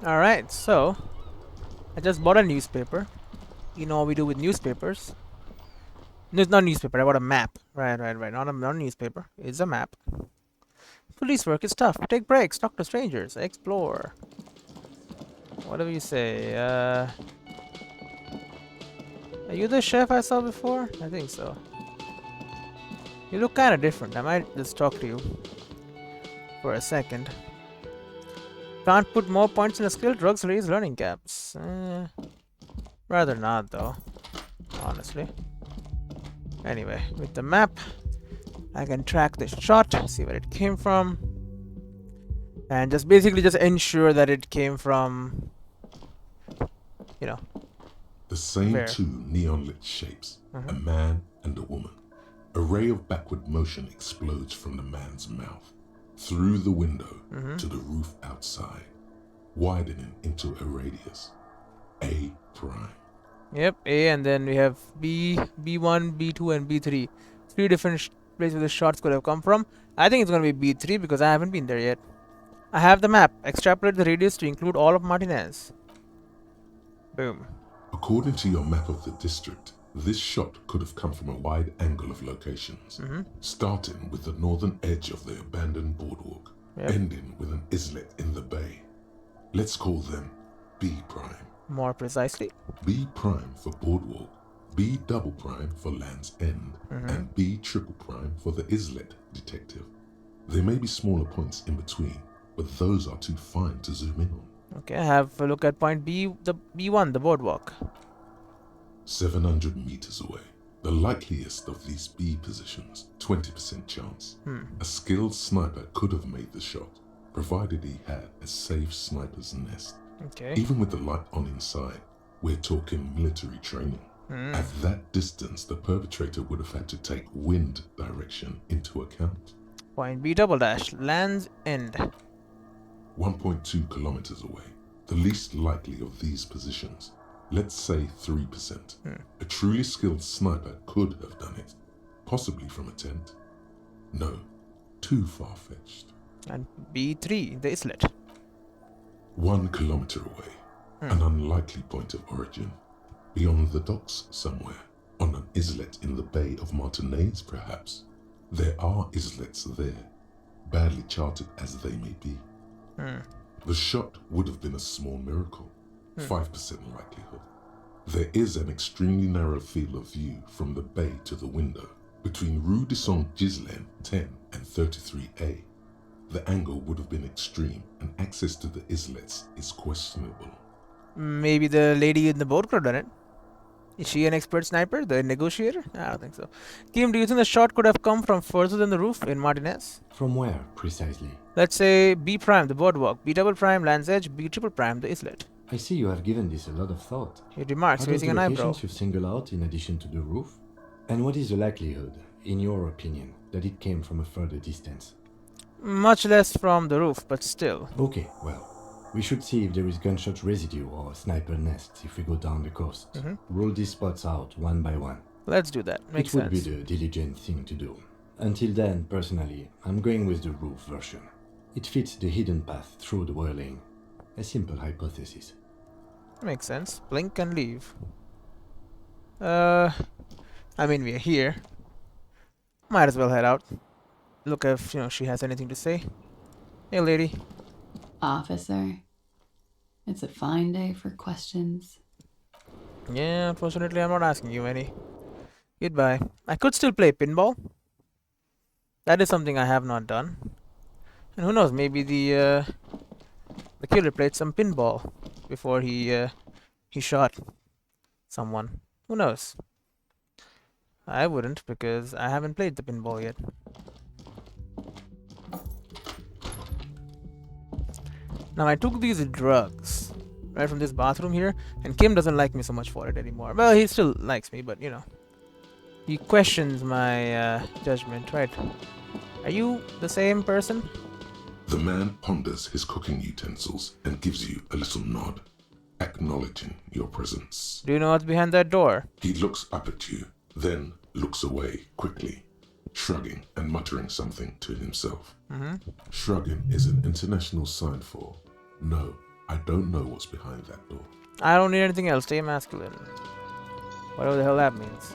Alright, so I just bought a newspaper. You know what we do with newspapers. No, it's not a newspaper, I bought a map. Right. Not a newspaper. It's a map. Police work is tough. Take breaks, talk to strangers, explore. Whatever you say. Are you the chef I saw before? I think so. You look kind of different. I might just talk to you for a second. Can't put more points in a skill. Drugs raise learning gaps. Rather not, though. Honestly. Anyway, with the map, I can track the shot, see where it came from, and just basically just ensure that it came from, you know, The same where. two neon-lit shapes, a Mhm. man and a woman. A ray of backward motion explodes from the man's mouth, through the window to the roof outside, widening into a radius. A prime. Yep, A, and then we have B, B1, B2, and B3. Three different places the shots could have come from. I think it's gonna be B3 because I haven't been there yet. I have the map. Extrapolate the radius to include all of Martinez. Boom. According to your map of the district, this shot could have come from a wide angle of locations, starting with the northern edge of the abandoned boardwalk, Yep. ending with an islet in the bay. Let's call them B prime. More precisely. B prime for boardwalk, B double prime for Land's End, and B triple prime for the islet detective. There may be smaller points in between, but those are too fine to zoom in on. Okay, have a look at point B, the B1, the boardwalk. 700 meters away. The likeliest of these B positions, 20% chance. A skilled sniper could have made the shot, provided he had a safe sniper's nest. Okay. Even with the light on inside, we're talking military training. At that distance, the perpetrator would have had to take wind direction into account. Point B double dash, Land's End. 1.2 kilometers away, the least likely of these positions. Let's say 3%. A truly skilled sniper could have done it, possibly from a tent. No, too far-fetched. And B3, the islet. 1 kilometer away, an unlikely point of origin. Beyond the docks somewhere, on an islet in the Bay of Martinez perhaps. There are islets there, badly charted as they may be. The shot would have been a small miracle, 5% likelihood. There is an extremely narrow field of view from the bay to the window, between Rue de Saint-Ghislain 10 and 33A. The angle would have been extreme, and access to the islets is questionable. Maybe the lady in the boat could have done it. Is she an expert sniper, the negotiator? I don't think so. Kim, do you think the shot could have come from further than the roof in Martinez? From where, precisely? Let's say B prime, the boardwalk, B double prime, Land's Edge, B triple prime, the islet. I see you have given this a lot of thought. He remarks, Are those raising the an eyebrow. locations you single out in addition to the roof? And what is the likelihood, in your opinion, that it came from a further distance? Much less from the roof, but still. Okay, well, we should see if there is gunshot residue or sniper nests if we go down the coast. Roll these spots out one by one. Let's do that. Makes It would sense. be the diligent thing to do. Until then, personally, I'm going with the roof version. It fits the hidden path through the whirling. A simple hypothesis. Makes sense. Blink and leave. I mean, we're here. Might as well head out. Look if, she has anything to say. Hey, lady. Officer, it's a fine day for questions. Yeah, unfortunately, I'm not asking you any. Goodbye. I could still play pinball. That is something I have not done. And who knows, maybe the killer played some pinball before he shot someone. Who knows? I wouldn't because I haven't played the pinball yet. Now I took these drugs right from this bathroom here, and Kim doesn't like me so much for it anymore. Well, he still likes me, but he questions my judgment, right? Are you the same person? The man ponders his cooking utensils and gives you a little nod, acknowledging your presence. Do you know what's behind that door? He looks up at you, then looks away quickly, shrugging and muttering something to himself. Shrugging is an international sign for no, I don't know what's behind that door. I don't need anything else. Stay masculine. Whatever the hell that means.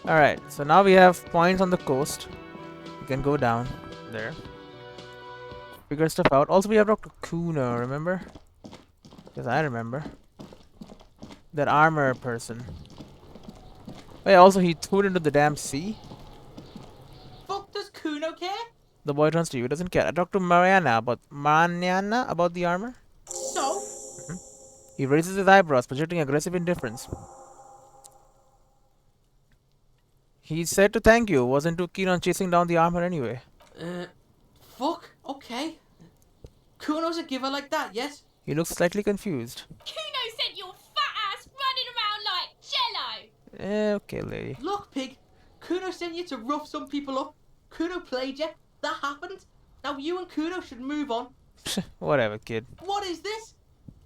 Alright, so now we have points on the coast. We can go down there. Figure stuff out. Also, we have Dr. Kuno, remember? Because I remember. That armor person. Oh yeah, also he threw it into the damn sea. Fuck does Kuno care? The boy turns to you, doesn't care. I talked to Mariana about the armor. So? He raises his eyebrows, projecting aggressive indifference. He said to thank you, wasn't too keen on chasing down the armor anyway. Fuck, okay. Kuno's a giver like that, yes? He looks slightly confused. Kuno sent your fat ass running around like jello. Okay, lady. Look, pig. Kuno sent you to rough some people up. Kuno played you. That happened. Now you and Kuno should move on. Whatever, kid. What is this?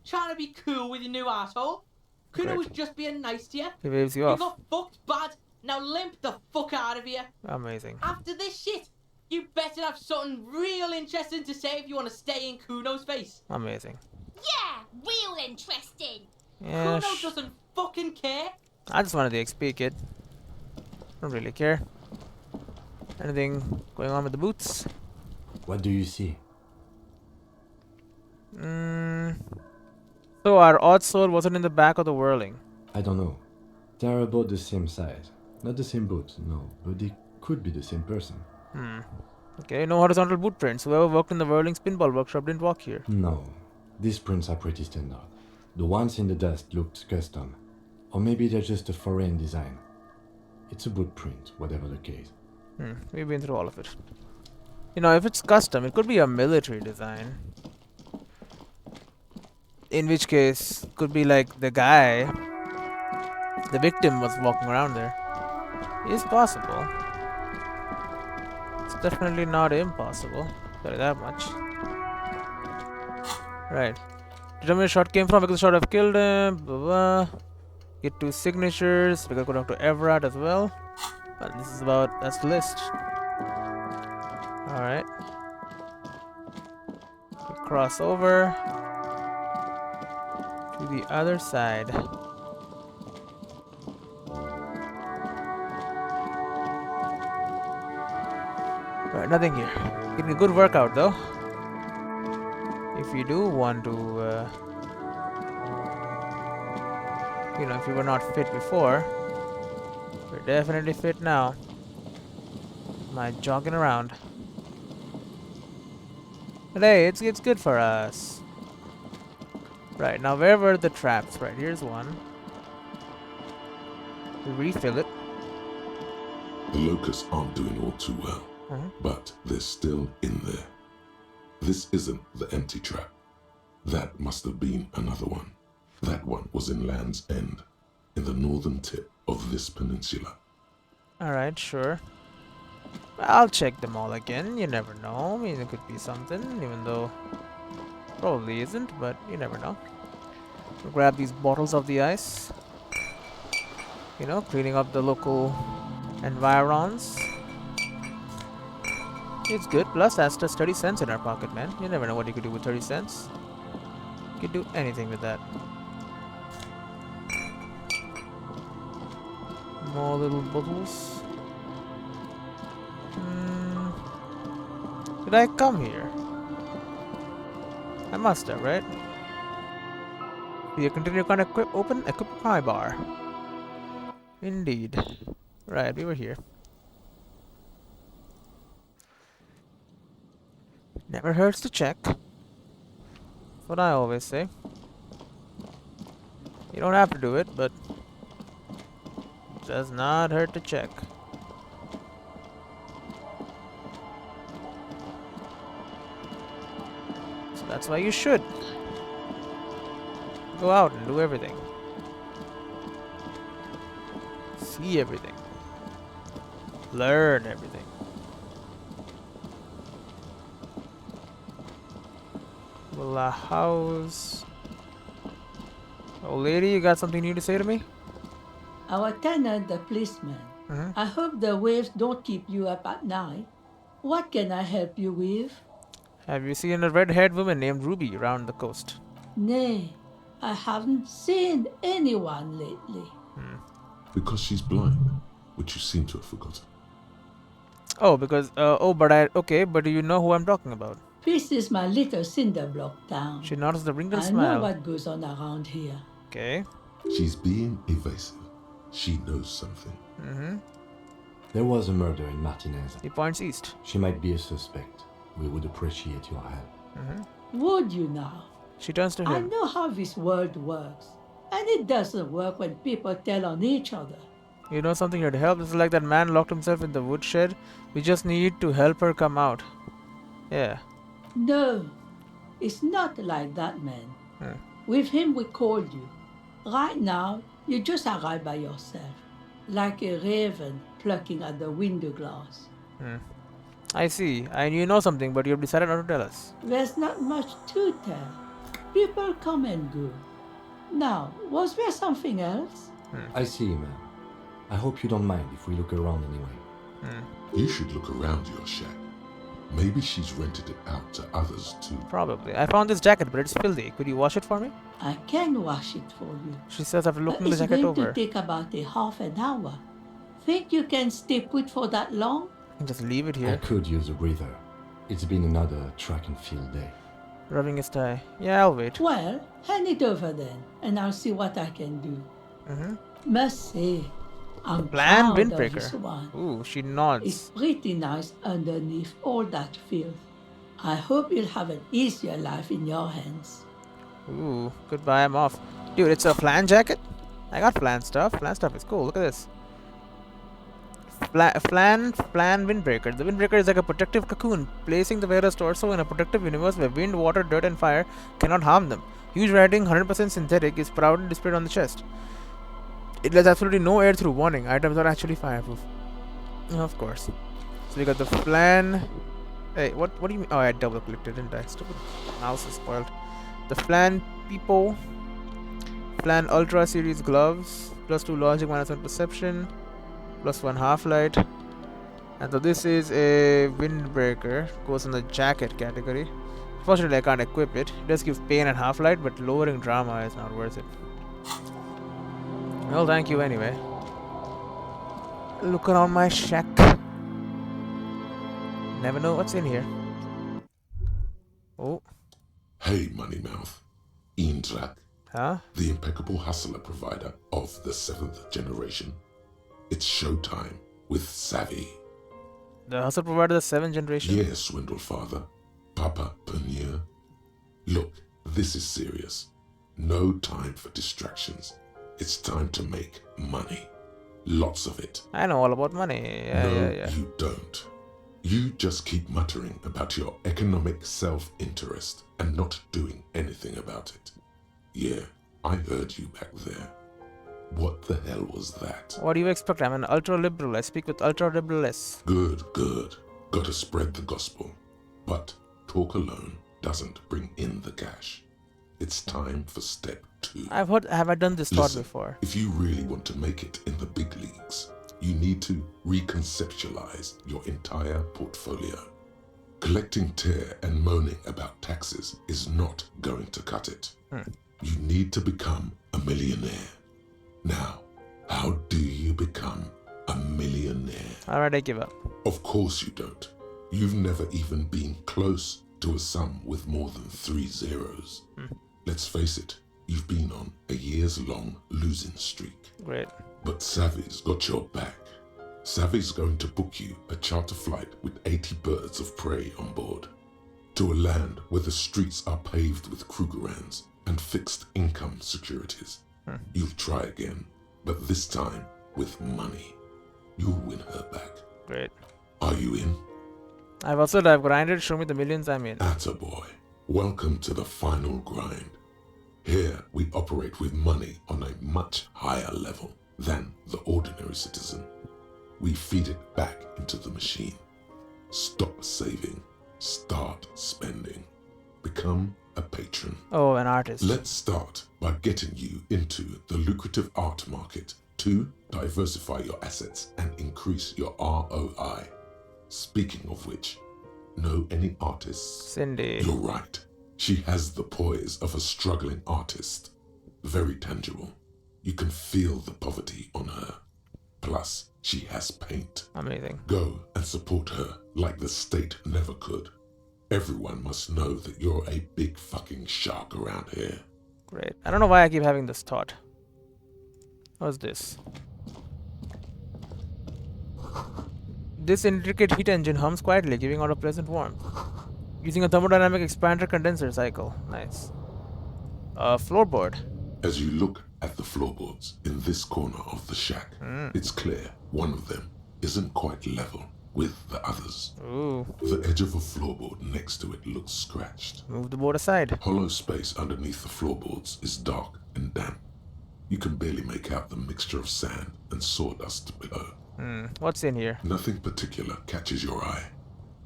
Trying to be cool with your new asshole? Kuno Great. was just being nice to you. He waves you You off. got fucked bad. Now limp the fuck out of here. Amazing. After this shit, you better have something real interesting to say if you want to stay in Kuno's face. Amazing. Yeah, real interesting. Yeah, Kuno doesn't fucking care. I just wanted the XP, kid. Don't really care. Anything going on with the boots? What do you see? So our odd soul wasn't in the back of the whirling. I don't know. They're about the same size. Not the same boot, no, but they could be the same person. Okay, no horizontal boot prints. Whoever worked in the whirling spinball workshop didn't walk here. No, these prints are pretty standard. The ones in the dust looked custom. Or maybe they're just a foreign design. It's a boot print, whatever the case. We've been through all of it. You know, if it's custom, it could be a military design. In which case, could be like the guy, the victim was walking around there. It's possible. It's definitely not impossible. Tell you that much. Right. Determine where the shot came from because the shot have killed him. Blah, blah. Get 2 signatures. We gotta go down to Everard as well. But this is about, that's the list. Alright. We cross over to the other side. Right, nothing here. Getting a good workout though. If you do want to, you know, if you were not fit before, you're definitely fit now. My jogging around. But hey, it's good for us. Right, now where were the traps? Right, here's one. We refill it. The locusts aren't doing all too well, but they're still in there. This isn't the empty trap. That must have been another one. That one was in Land's End, in the northern tip of this peninsula. Alright, sure. I'll check them all again. You never know. I mean, it could be something, even though probably isn't, but you never know. We'll grab these bottles of the ice. You know, cleaning up the local environs. It's good. Plus, that's just 30 cents in our pocket, man. You never know what you could do with 30 cents. You could do anything with that. More little bottles. Did I come here? I must have, right? You continue to equip my bar. Indeed. Right, we were here. Never hurts to check. That's what I always say. You don't have to do it, but it does not hurt to check. So that's why you should go out and do everything. See everything. Learn everything. Well, house. Oh, lady, you got something new to say to me? Our tenant, the policeman. I hope the waves don't keep you up at night. What can I help you with? Have you seen a red-haired woman named Ruby around the coast? Nay, I haven't seen anyone lately. Because she's blind, which you seem to have forgotten. Oh, because okay, but do you know who I'm talking about? This is my little cinder block town. She nods the wrinkled I smile. know what goes on around here. Okay. She's being evasive. She knows something. There was a murder in Martinez. He points east. She might be a suspect. We would appreciate your help. Would you now? She turns to I him. know how this world works. And it doesn't work when people tell on each other. You know something that'd help? This is like that man locked himself in the woodshed. We just need to help her come out. Yeah. No, it's not like that, man. With him, we called you. Right now, you just arrived by yourself, like a raven plucking at the window glass. I see. And you know something, but you've decided not to tell us. There's not much to tell. People come and go. Now, was there something else? I see, ma'am. I hope you don't mind if we look around anyway. You should look around your shack. Maybe she's rented it out to others too. Probably. I found this jacket, but it's filthy. Could you wash it for me? I can wash it for you. She says after But looking the it's jacket going over. to take about a half an hour. Think you can stay put for that long? And just leave it I here. could use a breather. It's been another track and field day. Rubbing his tie. Yeah, I'll wait. Well, hand it over then, and I'll see what I can do. Must say, I'm Bland proud of this windbreaker. one. Ooh, she It's nods. pretty nice underneath all that filth. I hope you'll have an easier life in your hands. Ooh, goodbye, I'm off. Dude, it's a flan jacket? I got flan stuff. Flan stuff is cool. Look at this. Flan windbreaker. The windbreaker is like a protective cocoon, placing the wearer's torso in a protective universe where wind, water, dirt, and fire cannot harm them. Huge writing, 100% synthetic, is proudly displayed on the chest. It lets absolutely no air through. Warning: items are actually fireproof. Of course. So we got the flan. Hey, what do you mean? Oh, I double clicked it, didn't I? Stupid mouse is spoiled. The flan Peepo. Flan Ultra Series gloves. +2 logic, -1 perception. +1 half light. And so this is a windbreaker. Goes in the jacket category. Fortunately, I can't equip it. It does give pain and half light, but lowering drama is not worth it. Well, thank you anyway. Look around my shack. Never know what's in here. Oh, Hey, Moneymouth. Indrak, huh? the impeccable hustler provider of the 7th generation. It's showtime with Savvy. The hustle provider, the 7th generation. Yes, Swindle Father. Papa Panier. Look, this is serious. No time for distractions. It's time to make money. Lots of it. I know all about money. Yeah. You don't. You just keep muttering about your economic self-interest and not doing anything about it. Yeah, I heard you back there. What the hell was that? What do you expect? I'm an ultra-liberal. I speak with ultra-liberalists. Good. Gotta spread the gospel. But talk alone doesn't bring in the cash. It's time for step 2. Have I done this thought Listen, before? if you really want to make it in the big leagues, you need to reconceptualize your entire portfolio. Collecting tear and moaning about taxes is not going to cut it. You need to become a millionaire. Now, how do you become a millionaire? Alright, I give up. Of course you don't. You've never even been close to a sum with more than 3 zeros. Let's face it, you've been on a years-long losing streak. Great. But Savvy's got your back. Savvy's going to book you a charter flight with 80 birds of prey on board to a land where the streets are paved with Krugerrands and fixed income securities. You'll try again, but this time with money. You'll win her back. Great. Are you in? I've grinded. Show me the millions I'm in. Attaboy. Welcome to the final grind. Here we operate with money on a much higher level than the ordinary citizen. We feed it back into the machine. Stop saving. Start spending. Become a patron. Oh, an artist. Let's start by getting you into the lucrative art market to diversify your assets and increase your ROI. Speaking of which, Know any artists? Cindy. You're right. She has the poise of a struggling artist. Very tangible. You can feel the poverty on her. Plus, she has paint. Amazing. Go and support her like the state never could. Everyone must know that you're a big fucking shark around here. Great. I don't know why I keep having this thought. What's this? This intricate heat engine hums quietly, giving out a pleasant warmth. Using a thermodynamic expander condenser cycle. Nice. Floorboard. As you look at the floorboards in this corner of the shack, it's clear one of them isn't quite level with the others. Ooh. The edge of a floorboard next to it looks scratched. Move the board aside. Hollow space underneath the floorboards is dark and damp. You can barely make out the mixture of sand and sawdust below. What's in here? Nothing particular catches your eye.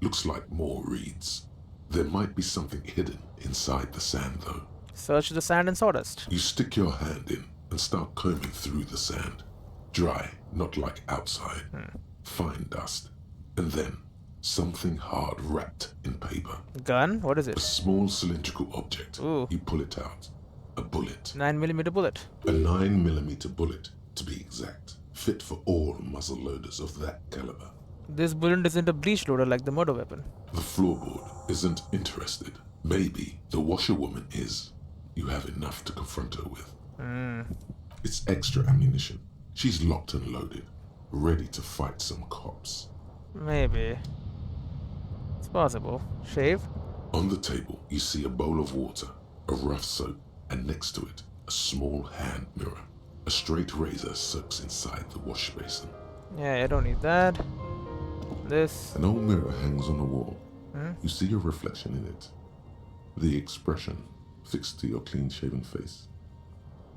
Looks like more reeds. There might be something hidden inside the sand, though. Search the sand and sawdust. You stick your hand in and start combing through the sand. Dry, not like outside. Fine dust. And then, something hard wrapped in paper. Gun? What is A it? small cylindrical object. Ooh. You pull it out. A bullet. 9mm bullet. A 9mm bullet, to be exact. Fit for all muzzle loaders of that caliber. This bullet isn't a breech loader like the murder weapon. The floorboard isn't interested. Maybe the washerwoman is. You have enough to confront her with. It's extra ammunition. She's locked and loaded, ready to fight some cops. Maybe. It's possible. Shave? On the table, you see a bowl of water, a rough soap, and next to it, a small hand mirror. A straight razor soaks inside the wash basin. Yeah, I don't need that. This. An old mirror hangs on the wall. You see your reflection in it. The expression fixed to your clean-shaven face.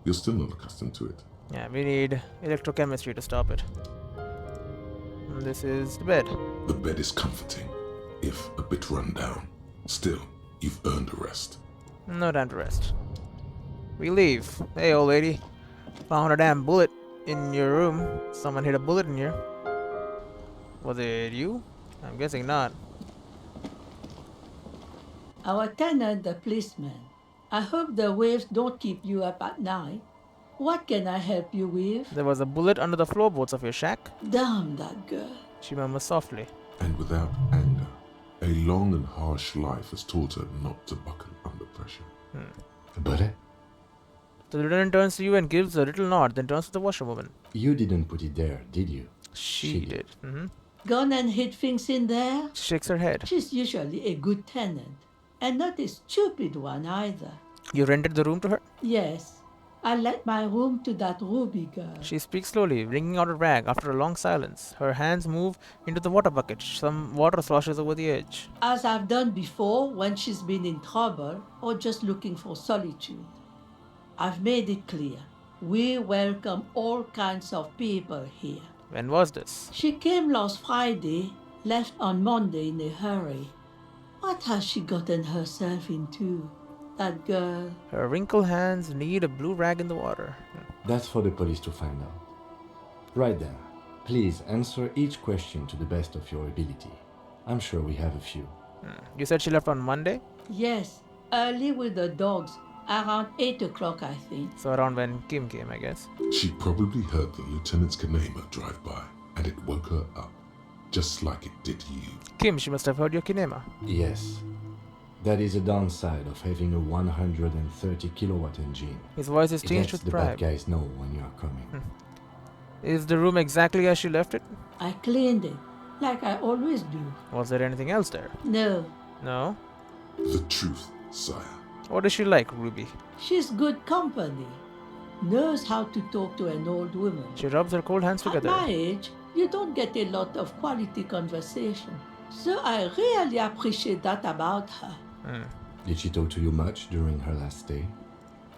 You're still not accustomed to it. Yeah, we need electrochemistry to stop it. And this is the bed. The bed is comforting, if a bit run down. Still, you've earned a rest. No time to rest. We leave. Hey, old lady. Found a damn bullet in your room. Someone hit a bullet in here. Was it you? I'm guessing not. Our tenant, the policeman. I hope the waves don't keep you up at night. What can I help you with? There was a bullet under the floorboards of your shack. Damn that girl. She murmured softly. And without anger, a long and harsh life has taught her not to buckle under pressure. But The lieutenant turns to you and gives a little nod, then turns to the washerwoman. you didn't put it there, did you? She did. Gone and hid things in there? She shakes her head. She's usually a good tenant. And not a stupid one either. You rented the room to her? Yes, I let my room to that Ruby girl. She speaks slowly, wringing out a rag after a long silence. Her hands move into the water bucket. Some water sloshes over the edge. As I've done before when she's been in trouble or just looking for solitude. I've made it clear. We welcome all kinds of people here. When was this? She came last Friday, left on Monday in a hurry. What has she gotten herself into? That girl. Her wrinkled hands knead a blue rag in the water. That's for the police to find out. Right then, please answer each question to the best of your ability. I'm sure we have a few. You said she left on Monday? Yes, early with the dogs. Around 8 o'clock, I think. So around when Kim came, I guess. She probably heard the lieutenant's Kanema drive by, and it woke her up, just like it did you. Kim, she must have heard your kinema. Yes. That is a downside of having a 130 kilowatt engine. His voice is It changed lets with the bad pride. guys know when you are coming. Is the room exactly as she left it? I cleaned it, like I always do. Was there anything else there? No, No? The truth, sire. What is she like, Ruby? she's good company. Knows how to talk to an old woman. She rubs her cold hands At together. my age, you don't get a lot of quality conversation. So I really appreciate that about her. Did she talk to you much during her last stay?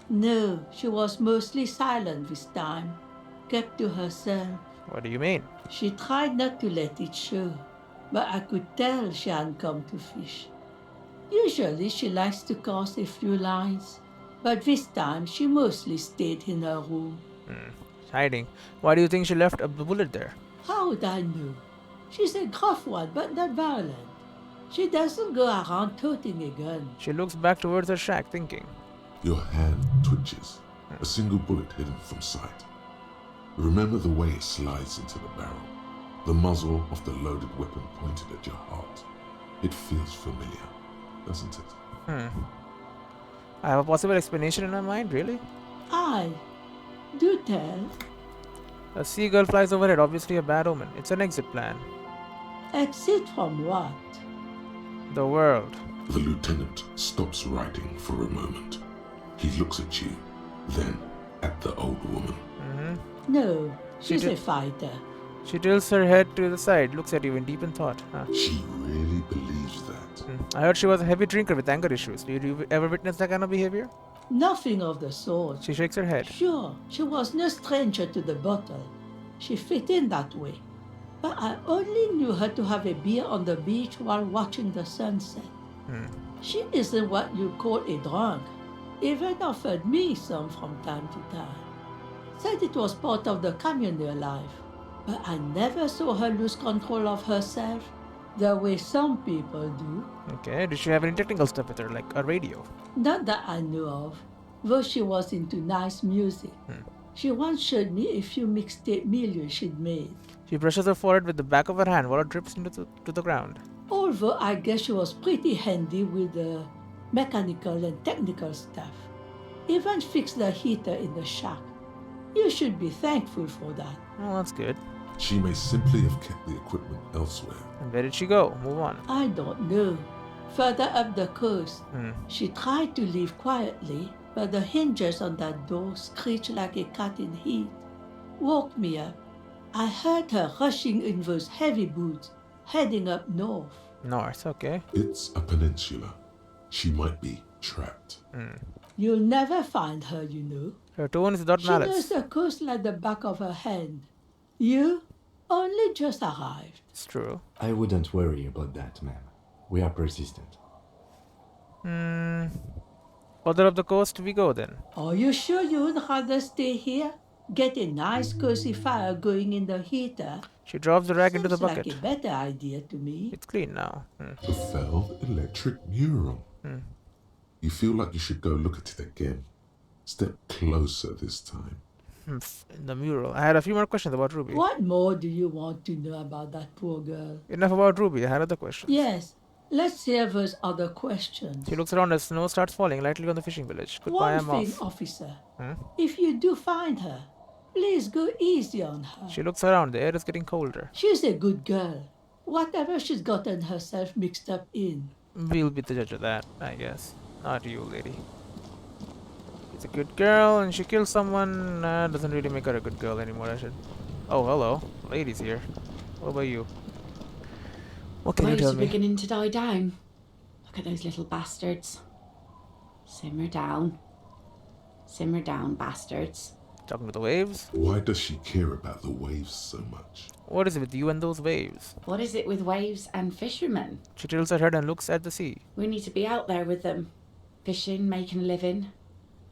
No, she was mostly silent this time. Kept to herself. What do you mean? She tried not to let it show, but I could tell she hadn't come to fish. Usually she likes to cast a few lines, but this time she mostly stayed in her room. Hiding. Why do you think she left a bullet there? How would I know? She's a gruff one, but not violent. She doesn't go around toting a gun. She looks back towards her shack, thinking. Your hand twitches, a single bullet hidden from sight. Remember the way it slides into the barrel, the muzzle of the loaded weapon pointed at your heart. It feels familiar, doesn't it? I have a possible explanation in my mind, really? Aye. Do tell. A seagull flies overhead, obviously a bad omen. It's an exit plan. Exit from what? The world. The lieutenant stops writing for a moment. He looks at you, then at the old woman. No, she's did- a fighter. She tilts her head to the side, looks at you in deep in thought. She really believes that. I heard she was a heavy drinker with anger issues. Did you ever witness that kind of behavior? Nothing of the sort. She shakes her head. Sure, she was no stranger to the bottle. She fit in that way. But I only knew her to have a beer on the beach while watching the sunset. She isn't what you call a drunk. Even offered me some from time to time. Said it was part of the communal life. But I never saw her lose control of herself the way some people do. Okay, did she have any technical stuff with her, like a radio? Not that I knew of, though she was into nice music. She once showed me a few mixtape millions she'd made. She brushes her forehead with the back of her hand while it drips to the ground. Although I guess she was pretty handy with the mechanical and technical stuff. Even fixed the heater in the shack. You should be thankful for that. Oh, that's good. She may simply have kept the equipment elsewhere. And where did she go? Move on. I don't know. Further up the coast, she tried to leave quietly, but the hinges on that door screeched like a cat in heat. Woke me up. I heard her rushing in those heavy boots, heading up north. North, okay. It's a peninsula. She might be trapped. You'll never find her, you know. Her tone is without She knows malice. the coast like the back of her hand. You only just arrived. It's true. I wouldn't worry about that, ma'am. We are persistent. Further up the coast we go then. Are you sure you would rather stay here? Get a nice cozy fire going in the heater? She drops the rag into the Seems bucket. like a better idea to me. It's clean now. The failed electric mural. You feel like you should go look at it again. Step closer this time. In the mural. I had a few more questions about Ruby. What more do you want to know about that poor girl? Enough about Ruby. I had other questions. Yes, let's hear those other questions. She looks around as snow starts falling lightly on the fishing village. Goodbye, One I'm thing, off. officer. If you do find her, please go easy on her. She looks around. The air is getting colder. She's a good girl. Whatever she's gotten herself mixed up in. We'll be the judge of that, I guess. Not you, lady. She's a good girl and she killed someone. Doesn't really make her a good girl anymore, I should. Oh, hello. Lady's here. What about you? What can you Waves tell are me? beginning to die down. Look at those little bastards. Simmer down. Simmer down, bastards. Talking to the waves? Why does she care about the waves so much? What is it with you and those waves? What is it with waves and fishermen? She tilts her head and looks at the sea. We need to be out there with them, fishing, making a living.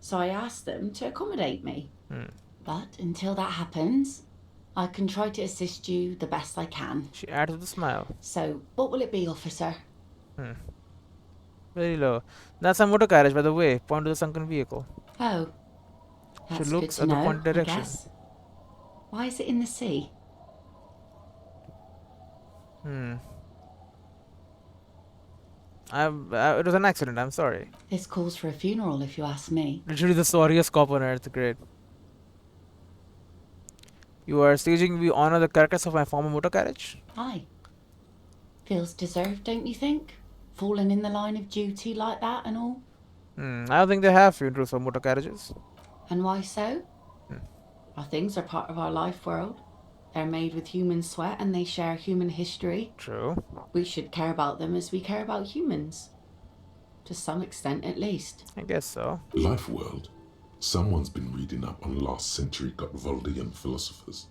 So I asked them to accommodate me. But until that happens, I can try to assist you the best I can. She adds with a smile. So, what will it be, officer? Very low. That's a motor carriage, by the way. Point to the sunken vehicle. Oh, that's good looks to at the know, point I direction. guess. Why is it in the sea? It was an accident, I'm sorry. This calls for a funeral, if you ask me. Literally the sorriest cop on earth. Great. You are staging me honor the carcass of my former motor carriage? Aye. Feels deserved, don't you think? Falling in the line of duty like that and all. I don't think they have funerals for motor carriages. And why so? Our things are part of our life world. They're made with human sweat and they share human history. True. We should care about them as we care about humans. To some extent, at least. I guess so. Life world. Someone's been reading up on last century Gotwaldian philosophers.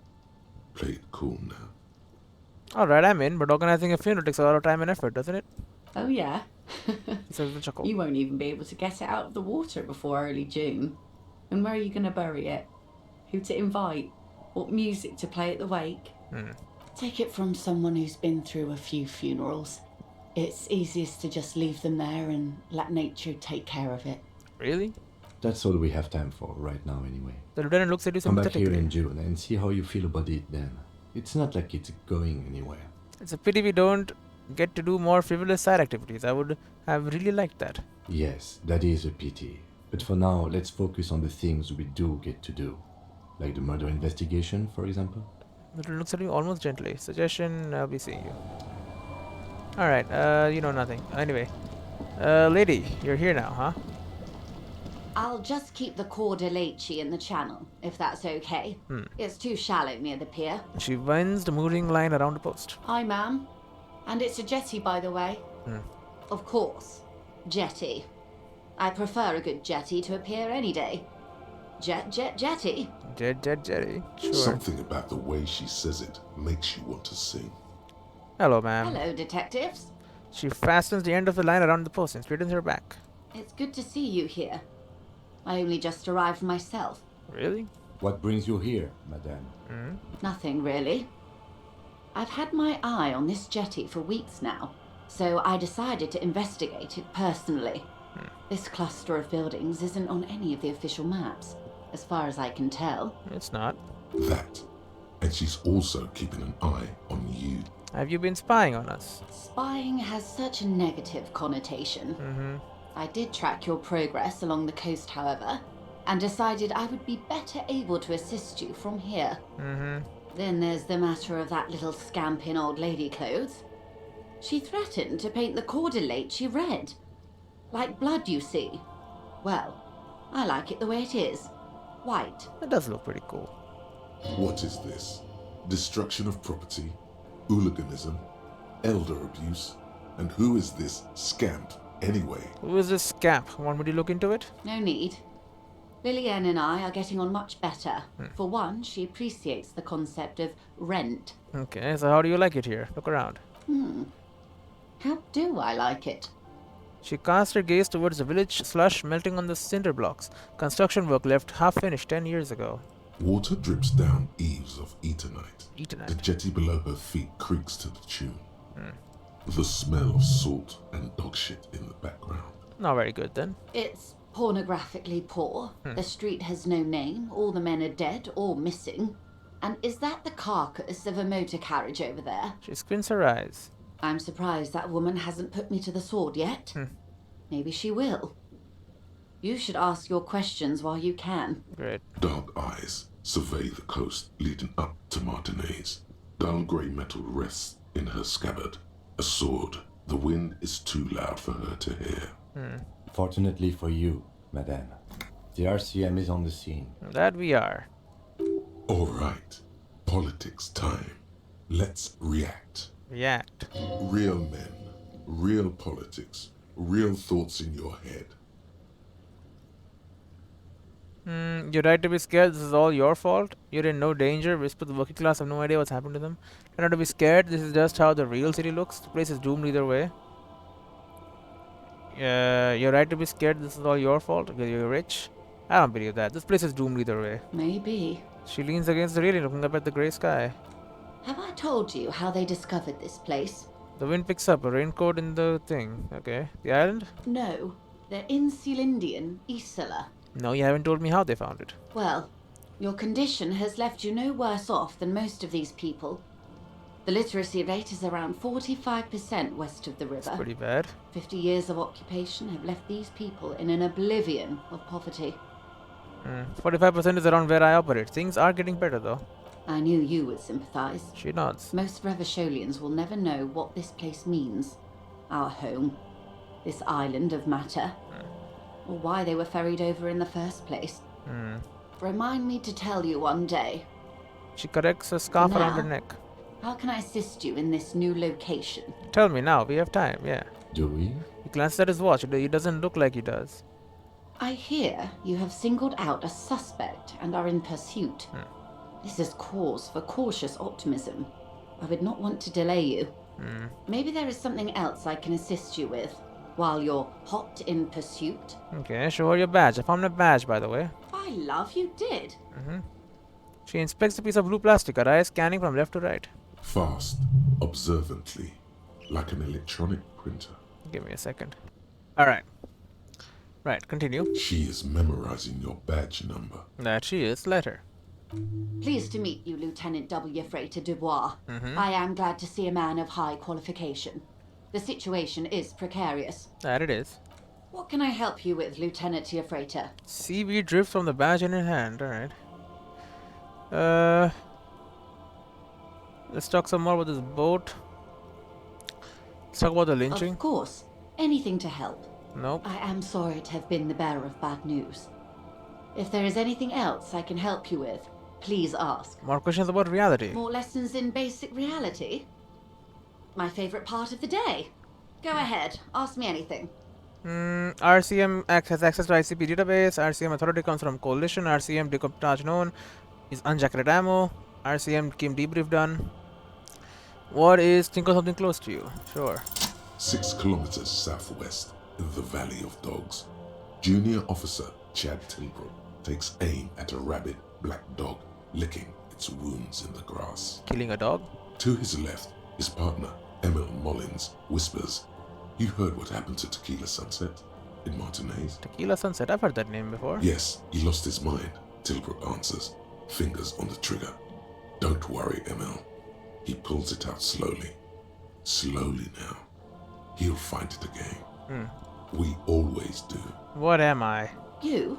Play it cool now. Alright, I'm in, but organizing a funeral takes a lot of time and effort, doesn't it? Oh yeah? He says with a chuckle. You won't even be able to get it out of the water before early June. And where are you going to bury it? Who to invite? What music to play at the wake? Take it from someone who's been through a few funerals. It's easiest to just leave them there and let nature take care of it. Really? That's all we have time for right now anyway. The lieutenant looks at you Come back here sympathetically. in June and see how you feel about it then. It's not like it's going anywhere. It's a pity we don't get to do more frivolous side activities. I would have really liked that. Yes, that is a pity. But for now, let's focus on the things we do get to do. Like the murder investigation, for example. The lieutenant looks at you almost gently. Suggestion, I'll be seeing you. Alright, you know nothing. Anyway. Lady, you're here now, huh? I'll just keep the cordelacci in the channel, if that's okay. It's too shallow near the pier. She winds the mooring line around the post. Hi, ma'am. And it's a jetty, by the way. Of course. Jetty. I prefer a good jetty to a pier any day. Jetty. Jetty. Sure. Something about the way she says it makes you want to sing. Hello, ma'am. Hello, detectives. She fastens the end of the line around the post and straightens her back. It's good to see you here. I only just arrived myself. Really? What brings you here, madame? Nothing, really. I've had my eye on this jetty for weeks now, so I decided to investigate it personally. This cluster of buildings isn't on any of the official maps, as far as I can tell. It's not. That. And she's also keeping an eye on you. Have you been spying on us? Spying has such a negative connotation. I did track your progress along the coast, however, and decided I would be better able to assist you from here. Then there's the matter of that little scamp in old lady clothes. She threatened to paint the cordelacci red. Like blood, you see. Well, I like it the way it is. White. That does look pretty cool. What is this? Destruction of property, hooliganism, elder abuse, and who is this scamp anyway? Who is this scamp? Want me to look into it? No need. Lillian and I are getting on much better. For one, she appreciates the concept of rent. Okay, so how do you like it here? Look around. How do I like it? She cast her gaze towards the village slush melting on the cinder blocks. Construction work left half finished 10 years ago. Water drips down eaves of Eternite. The Eternite. jetty below her feet creaks to the tune. The smell of salt and dog shit in the background. Not very good then. It's pornographically poor. The street has no name. All the men are dead or missing. And is that the carcass of a motor carriage over there? She squints her eyes. I'm surprised that woman hasn't put me to the sword yet. Maybe she will. You should ask your questions while you can. Great. Dark eyes survey the coast leading up to Martinez. Dull grey metal rests in her scabbard. A sword. The wind is too loud for her to hear. Fortunately for you, madame, the RCM is on the scene. That we are. All right. Politics time. Let's react. React. Real men, real politics, real thoughts in your head. You're right to be scared. This is all your fault. You're in no danger. Whisper the working class have no idea what's happened to them. You're not to be scared. This is just how the real city looks. The place is doomed either way. You're right to be scared. This is all your fault because you're rich. I don't believe that. This place is doomed either way. Maybe. She leans against the railing, looking up at the grey sky. Have I told you how they discovered this place? The wind picks up. A raincoat in the thing. Okay. The island? No. They're in Sealindian, Isola. No, you haven't told me how they found it. Well, your condition has left you no worse off than most of these people. The literacy rate is around 45% west of the river. Pretty bad. 50 years of occupation have left these people in an oblivion of poverty. 45% is around where I operate. Things are getting better though. I knew you would sympathize. She nods. Most Revacholians will never know what this place means. Our home. This island of matter. Or why they were ferried over in the first place. Remind me to tell you one day. She corrects a scarf around her Now? neck. How can I assist you in this new location? Tell me now. We have time. Yeah. Do we? He glances at his watch. He doesn't look like he does. I hear you have singled out a suspect and are in pursuit. This is cause for cautious optimism. I would not want to delay you. Maybe there is something else I can assist you with while you're hot in pursuit. Okay, show her your badge. I found a badge, by the way. By love, you did. She inspects a piece of blue plastic, her eyes scanning from left to right. Fast, observantly. like an electronic printer. Give me a second. Alright. Right, continue. She is memorizing your badge number. That she is. Let her. Pleased to meet you, Lieutenant W. Frater Dubois. I am glad to see a man of high qualification. The situation is precarious. That it is. What can I help you with, Lieutenant Frater? Seaweed drifts from the badge in her hand. Alright. Let's talk some more about this boat. Let's talk about the lynching. Of course. Anything to help. Nope. I am sorry to have been the bearer of bad news. If there is anything else I can help you with, please ask. More questions about reality. More lessons in basic reality? My favorite part of the day. Go ahead, ask me anything. RCM has access to ICP database. RCM authority comes from coalition. RCM decoupage known is unjacketed ammo. RCM team debrief done. What is think of something close to you? Sure. 6 kilometers southwest in the Valley of Dogs, Junior Officer Chad Tilbrook takes aim at a rabid black dog licking its wounds in the grass. Killing a dog? To his left, his partner, Emil Mullins, whispers, "You heard what happened to Tequila Sunset in Martinez?" Tequila Sunset. I've heard that name before. "Yes, he lost his mind," Tilbrook answers, fingers on the trigger. "Don't worry, Emil." He pulls it out slowly. Slowly now. He'll find it again. We always do. What am I? You?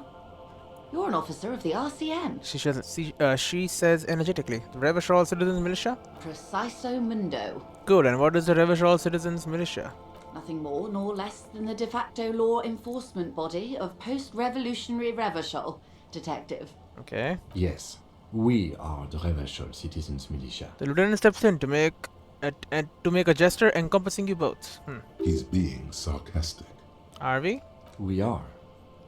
You're an officer of the RCM. She says energetically. The Revachol Citizens Militia? Preciso mundo. Good, and what is the Revachol Citizens Militia? Nothing more nor less than the de facto law enforcement body of post-revolutionary Revachol, Detective. Okay. Yes, we are the Revachol Citizens Militia. The lieutenant steps in to make a gesture encompassing you both. He's being sarcastic. Are we? We are.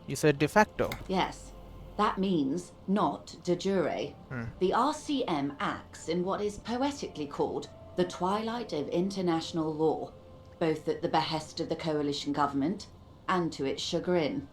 You said de facto. Yes, that means not de jure. The RCM acts in what is poetically called the twilight of international law, both at the behest of the coalition government and to its chagrin.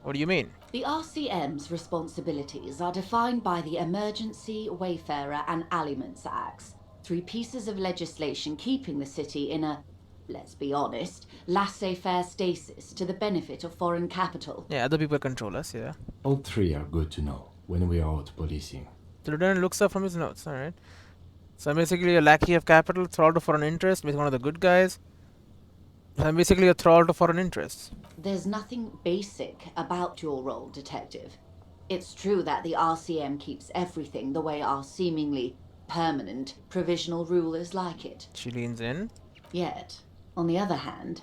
What do you mean? The RCM's responsibilities are defined by the Emergency, Wayfarer and Aliments Acts, 3 pieces of legislation keeping the city in a, let's be honest, laissez-faire stasis to the benefit of foreign capital. Yeah, other people control us, yeah. All 3 are good to know when we are out policing. The lieutenant looks up from his notes, alright. So I'm basically a lackey of capital, thrall to foreign interests, basically one of the good guys. I'm basically a thrall to foreign interests. There's nothing basic about your role, Detective. It's true that the RCM keeps everything the way our seemingly permanent provisional rulers like it. She leans in. Yet, on the other hand,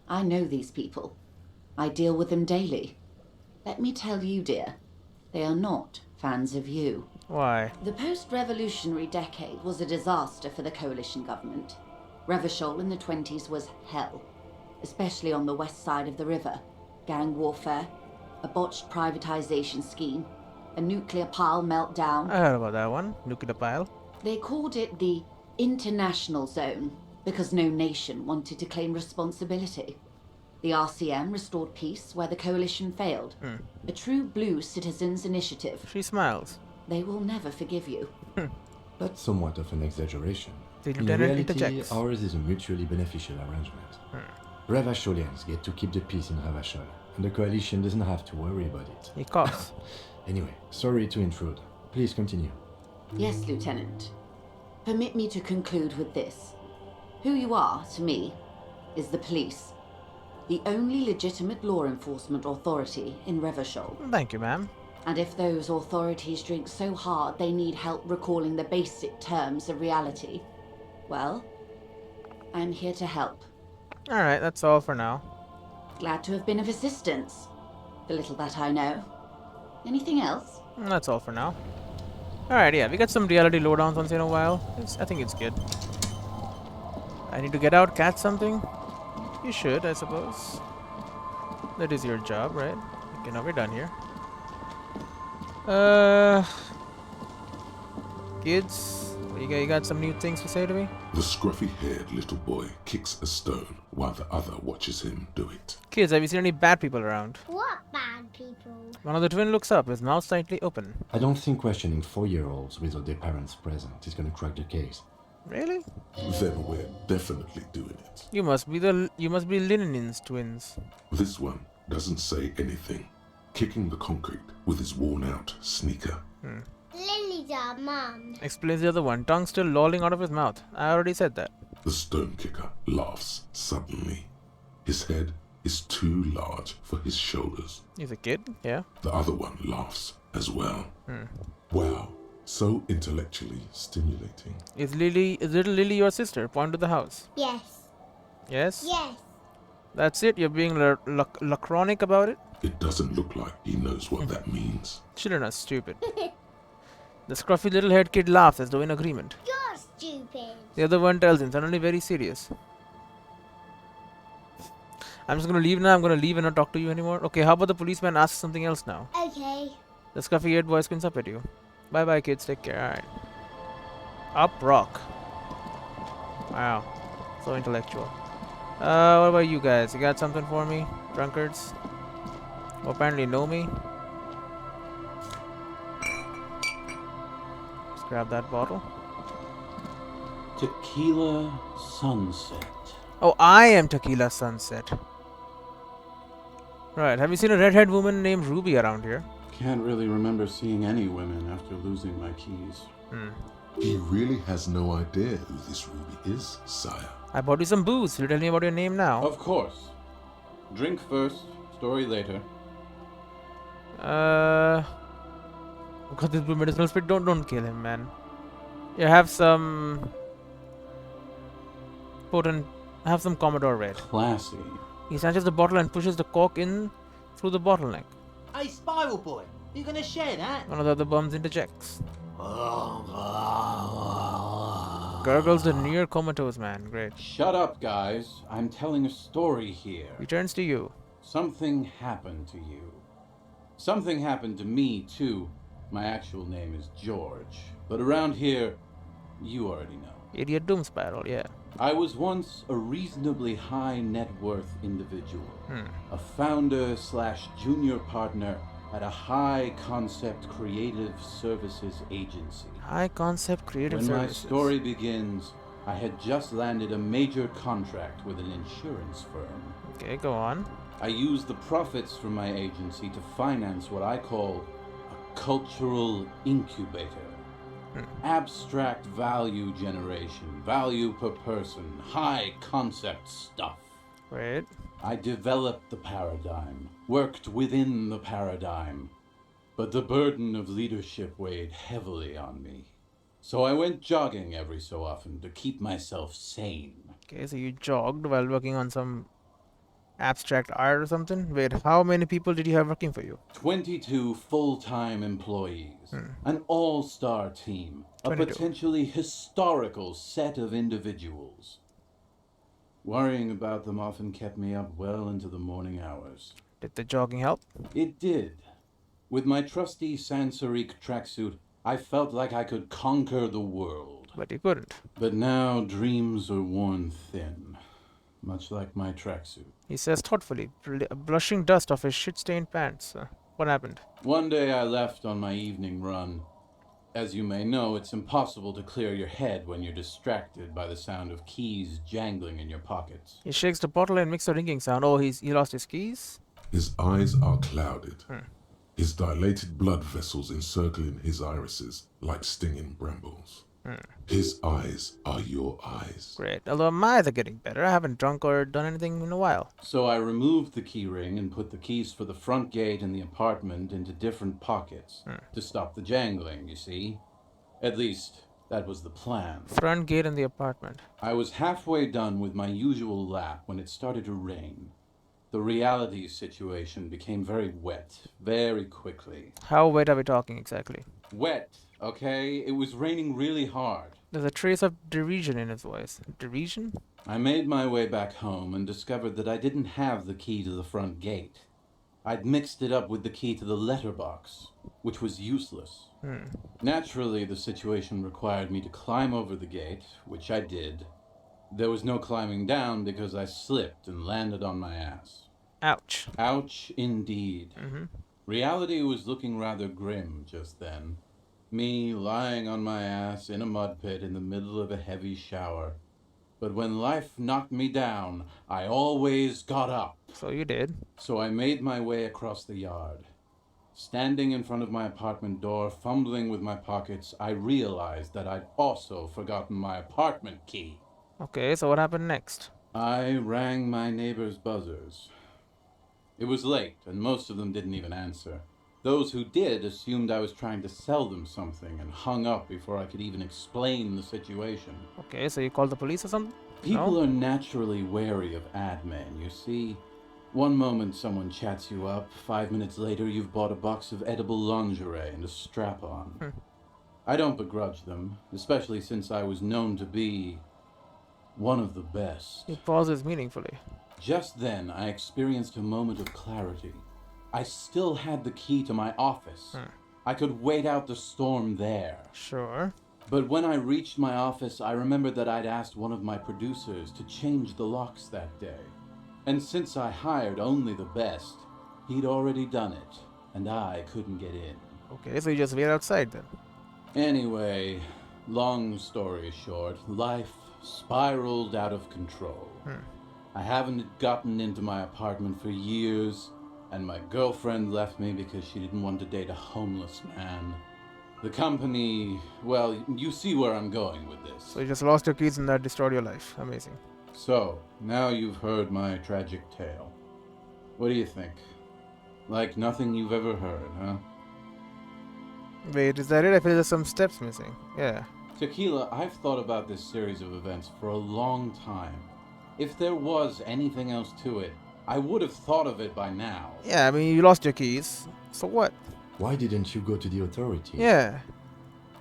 I know these people. I deal with them daily. Let me tell you, dear, they are not fans of you. Why? The post-revolutionary decade was a disaster for the coalition government. Revachol in the 20s was hell, especially on the west side of the river. Gang warfare, a botched privatization scheme, a nuclear pile meltdown. I heard about that one. Nuclear pile. They called it the international zone because no nation wanted to claim responsibility. The RCM restored peace where the coalition failed. A true blue citizens' initiative. She smiles. They will never forgive you. That's somewhat of an exaggeration. The In lieutenant reality, interjects. ours is a mutually beneficial arrangement. Revacholians get to keep the peace in Revachol, and the coalition doesn't have to worry about it. He coughs. Anyway, sorry to intrude. Please continue. Yes, Lieutenant. Permit me to conclude with this. Who you are, to me, is the police. The only legitimate law enforcement authority in Revachol. Thank you, ma'am. And if those authorities drink so hard they need help recalling the basic terms of reality, well, I'm here to help. Alright, that's all for now. Glad to have been of assistance. The little that I know. Anything else? That's all for now. Alright, yeah, we got some reality lowdowns once in a while. I think it's good. I need to get out, catch something? You should, I suppose. That is your job, right? Okay, now we're done here. Kids, you got some new things to say to me? The scruffy-haired little boy kicks a stone while the other watches him do it. Kids, have you seen any bad people around? What bad people? One of the twin looks up, his mouth slightly open. I don't think questioning 4-year-olds without their parents present is gonna crack the case. Really? then we're definitely doing it. You must be Lenin's twins. This one doesn't say anything, kicking the concrete with his worn-out sneaker. Lily's our mum. Explains the other one, tongue still lolling out of his mouth. I already said that. The stone kicker laughs suddenly. His head is too large for his shoulders. He's a kid, yeah. The other one laughs as well. Wow, so intellectually stimulating. Is little Lily your sister? Point to the house. Yes. Yes? Yes. That's it? You're being lachronic about it? It doesn't look like he knows what that means. Children are stupid. The scruffy little head kid laughs as though in agreement. You're stupid. The other one tells him, suddenly very serious. I'm just gonna leave now. I'm gonna leave and not talk to you anymore. Okay, how about the policeman asks something else now? Okay. The scruffy haired boy squints up at you. Bye bye, kids. Take care. Alright. Up rock. Wow. So intellectual. What about you guys? You got something for me? Drunkards? Who apparently know me? Just grab that bottle. Tequila Sunset. Oh, I am Tequila Sunset. Right. Have you seen a redhead woman named Ruby around here? Can't really remember seeing any women after losing my keys. He really has no idea who this Ruby is, sire. I bought you some booze. Will you tell me about your name now? Of course. Drink first, story later. Got this blue medicinal spirit. Don't kill him, man. Yeah, have some potent. Have some Commodore Red. Classy. He snatches the bottle and pushes the cork in through the bottleneck. Hey, Spiral Boy, you gonna share that? One of the other bums interjects. Gurgles the near comatose man. Great. Shut up, guys. I'm telling a story here. He turns to you. Something happened to you. Something happened to me, too. My actual name is George. But around here, you already know. Idiot Doom Spiral, yeah. I was once a reasonably high net worth individual. A founder / junior partner at a high concept creative services agency. High concept creative When services. my story begins, I had just landed a major contract with an insurance firm. Okay, go on. I used the profits from my agency to finance what I call a cultural incubator. Abstract value generation, value per person, high concept stuff. Wait. I developed the paradigm, worked within the paradigm, but the burden of leadership weighed heavily on me. So I went jogging every so often to keep myself sane. Okay, so you jogged while working on some abstract art or something? Wait, how many people did you have working for you? 22 full-time employees, an all-star team, a 22. potentially historical set of individuals. Worrying about them often kept me up well into the morning hours. Did the jogging help? It did. With my trusty Sansarique tracksuit, I felt like I could conquer the world. But you couldn't. But now dreams are worn thin, much like my tracksuit. He says thoughtfully, blushing dust off his shit-stained pants. What happened? One day I left on my evening run. As you may know, it's impossible to clear your head when you're distracted by the sound of keys jangling in your pockets. He shakes the bottle and makes a ringing sound. Oh, he lost his keys? His eyes are clouded. His dilated blood vessels encircling his irises like stinging brambles. His eyes are your eyes. Great. Although my eyes are getting better. I haven't drunk or done anything in a while. So I removed the key ring and put the keys for the front gate and the apartment into different pockets to stop the jangling, you see. At least, that was the plan. Front gate in the apartment. I was halfway done with my usual lap when it started to rain. The reality situation became very wet, very quickly. How wet are we talking exactly? Wet, okay? It was raining really hard. There's a trace of derision in his voice. Derision? I made my way back home and discovered that I didn't have the key to the front gate. I'd mixed it up with the key to the letterbox, which was useless. Naturally, the situation required me to climb over the gate, which I did. There was no climbing down because I slipped and landed on my ass. Ouch. Ouch, indeed. Reality was looking rather grim just then. Me lying on my ass in a mud pit in the middle of a heavy shower. But when life knocked me down, I always got up. So you did. So I made my way across the yard. Standing in front of my apartment door, fumbling with my pockets, I realized that I'd also forgotten my apartment key. Okay, so what happened next? I rang my neighbor's buzzers. It was late, and most of them didn't even answer. Those who did assumed I was trying to sell them something and hung up before I could even explain the situation. Okay, so you called the police or something? People No? are naturally wary of ad men, you see. One moment someone chats you up, 5 minutes later you've bought a box of edible lingerie and a strap-on. I don't begrudge them, especially since I was known to be one of the best. He pauses meaningfully. Just then, I experienced a moment of clarity. I still had the key to my office. I could wait out the storm there. Sure. But when I reached my office, I remembered that I'd asked one of my producers to change the locks that day. And since I hired only the best, he'd already done it, and I couldn't get in. Okay, so you just wait outside then. Anyway, long story short, life spiraled out of control. I haven't gotten into my apartment for years, and my girlfriend left me because she didn't want to date a homeless man. The company, well, you see where I'm going with this. So you just lost your keys and that destroyed your life. Amazing. So, now you've heard my tragic tale. What do you think? Like nothing you've ever heard, huh? Wait, is that it? I feel there's some steps missing. Yeah. Tequila, I've thought about this series of events for a long time. If there was anything else to it, I would have thought of it by now. Yeah, I mean, you lost your keys. So what? Why didn't you go to the authorities? Yeah.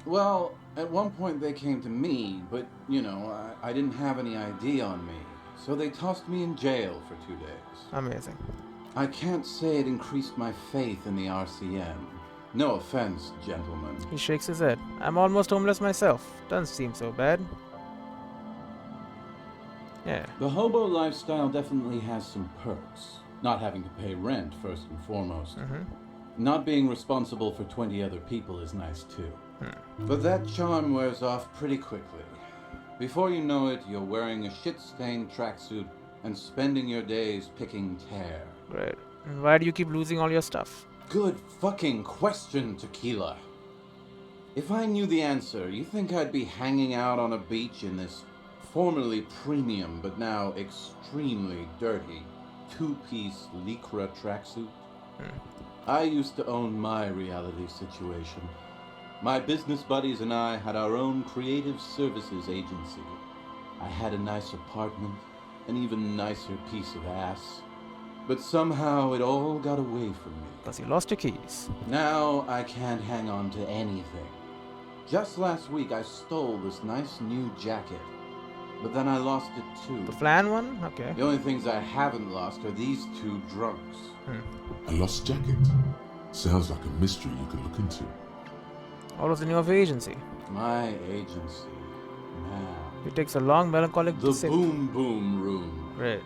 Well, at one point they came to me, but, you know, I didn't have any ID on me. So they tossed me in jail for 2 days. Amazing. I can't say it increased my faith in the RCM. No offense, gentlemen. He shakes his head. I'm almost homeless myself. Doesn't seem so bad. Yeah. The hobo lifestyle definitely has some perks. Not having to pay rent, first and foremost. Not being responsible for 20 other people is nice too. But that charm wears off pretty quickly. Before you know it, you're wearing a shit-stained tracksuit and spending your days picking tear. Right. And why do you keep losing all your stuff? Good fucking question, Tequila. If I knew the answer, you think I'd be hanging out on a beach in this formerly premium but now extremely dirty two-piece lycra tracksuit? I used to own my reality situation. My business buddies and I had our own creative services agency. I had a nice apartment, an even nicer piece of ass. But somehow it all got away from me. Because you lost your keys. Now I can't hang on to anything. Just last week I stole this nice new jacket. But then I lost it too. The flan one? Okay. The only things I haven't lost are these two drunks. A lost jacket? Sounds like a mystery you could look into. What was the name of your agency? My agency. Man. It takes a long melancholic The sip. Boom Boom Room. Right.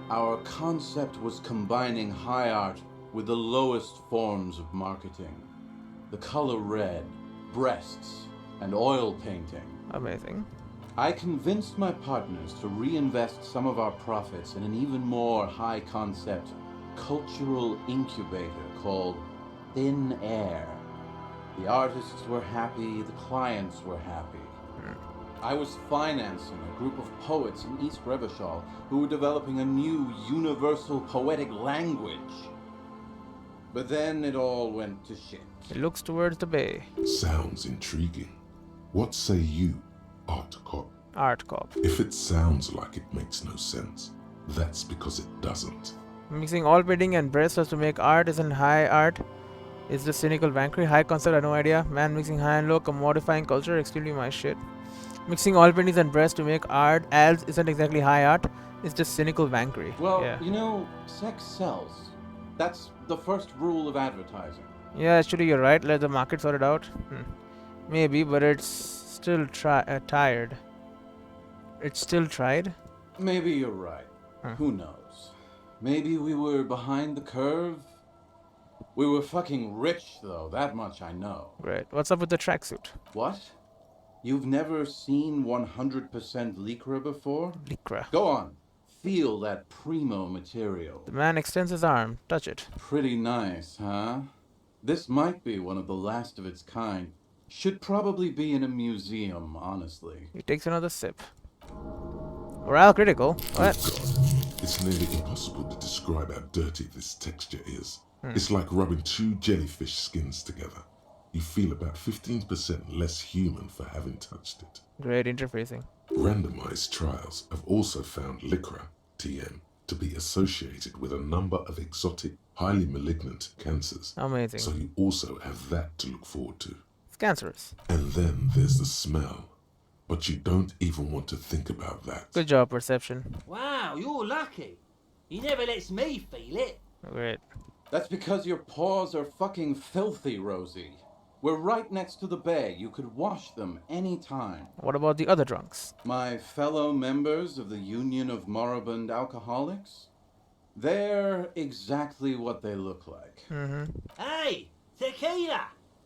Our concept was combining high art with the lowest forms of marketing. The color red, breasts, and oil painting. Amazing. I convinced my partners to reinvest some of our profits in an even more high-concept cultural incubator called Thin Air. The artists were happy, the clients were happy. I was financing a group of poets in East Revachol who were developing a new universal poetic language. But then it all went to shit. It looks towards the bay. Sounds intriguing. What say you, Art Cop? Art Cop. If it sounds like it makes no sense, that's because it doesn't. Mixing all painting and breasts to make art isn't high art. It's just cynical vanquery. High concept, I have no idea. Man mixing high and low, commodifying culture, extremely my shit. Mixing all paintings and breasts to make art as isn't exactly high art. It's just cynical vanquery. Well, Yeah. you know, sex sells. That's the first rule of advertising. Yeah, actually you're right. Let the market sort it out. Maybe, but it's still tired. It's still tried. Maybe you're right. Who knows? Maybe we were behind the curve? We were fucking rich, though, that much I know. Great. What's up with the tracksuit? What? You've never seen 100% Lycra before? Lycra. Go on. Feel that primo material. The man extends his arm. Touch it. Pretty nice, huh? This might be one of the last of its kind. Should probably be in a museum, honestly. He takes another sip. Morale critical. What? God, it's nearly impossible to describe how dirty this texture is. It's like rubbing two jellyfish skins together. You feel about 15% less human for having touched it. Great interfacing. Randomized trials have also found Lycra, TM, to be associated with a number of exotic, highly malignant cancers. Amazing. So you also have that to look forward to. It's cancerous. And then there's the smell. But you don't even want to think about that. Good job, perception. Wow, you're lucky. He never lets me feel it. Great. That's because your paws are fucking filthy, Rosie. We're right next to the bay. You could wash them any time. What about the other drunks? My fellow members of the Union of Moribund Alcoholics? They're exactly what they look like. Hey, tequila!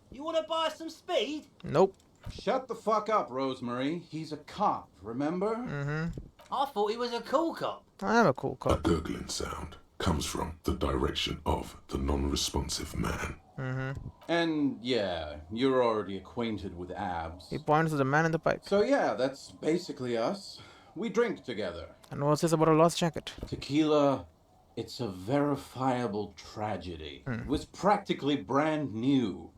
You want to buy some speed? Nope. Shut the fuck up, Rosemary. He's a cop, remember? I thought he was a cool cop. I'm a cool A cop. gurgling sound comes from the direction of the non-responsive man. And yeah, you're already acquainted with abs. He points to the man in the pipe. So yeah, that's basically us. We drink together. And what's this about a lost jacket? Tequila, it's a verifiable tragedy. It was practically brand new.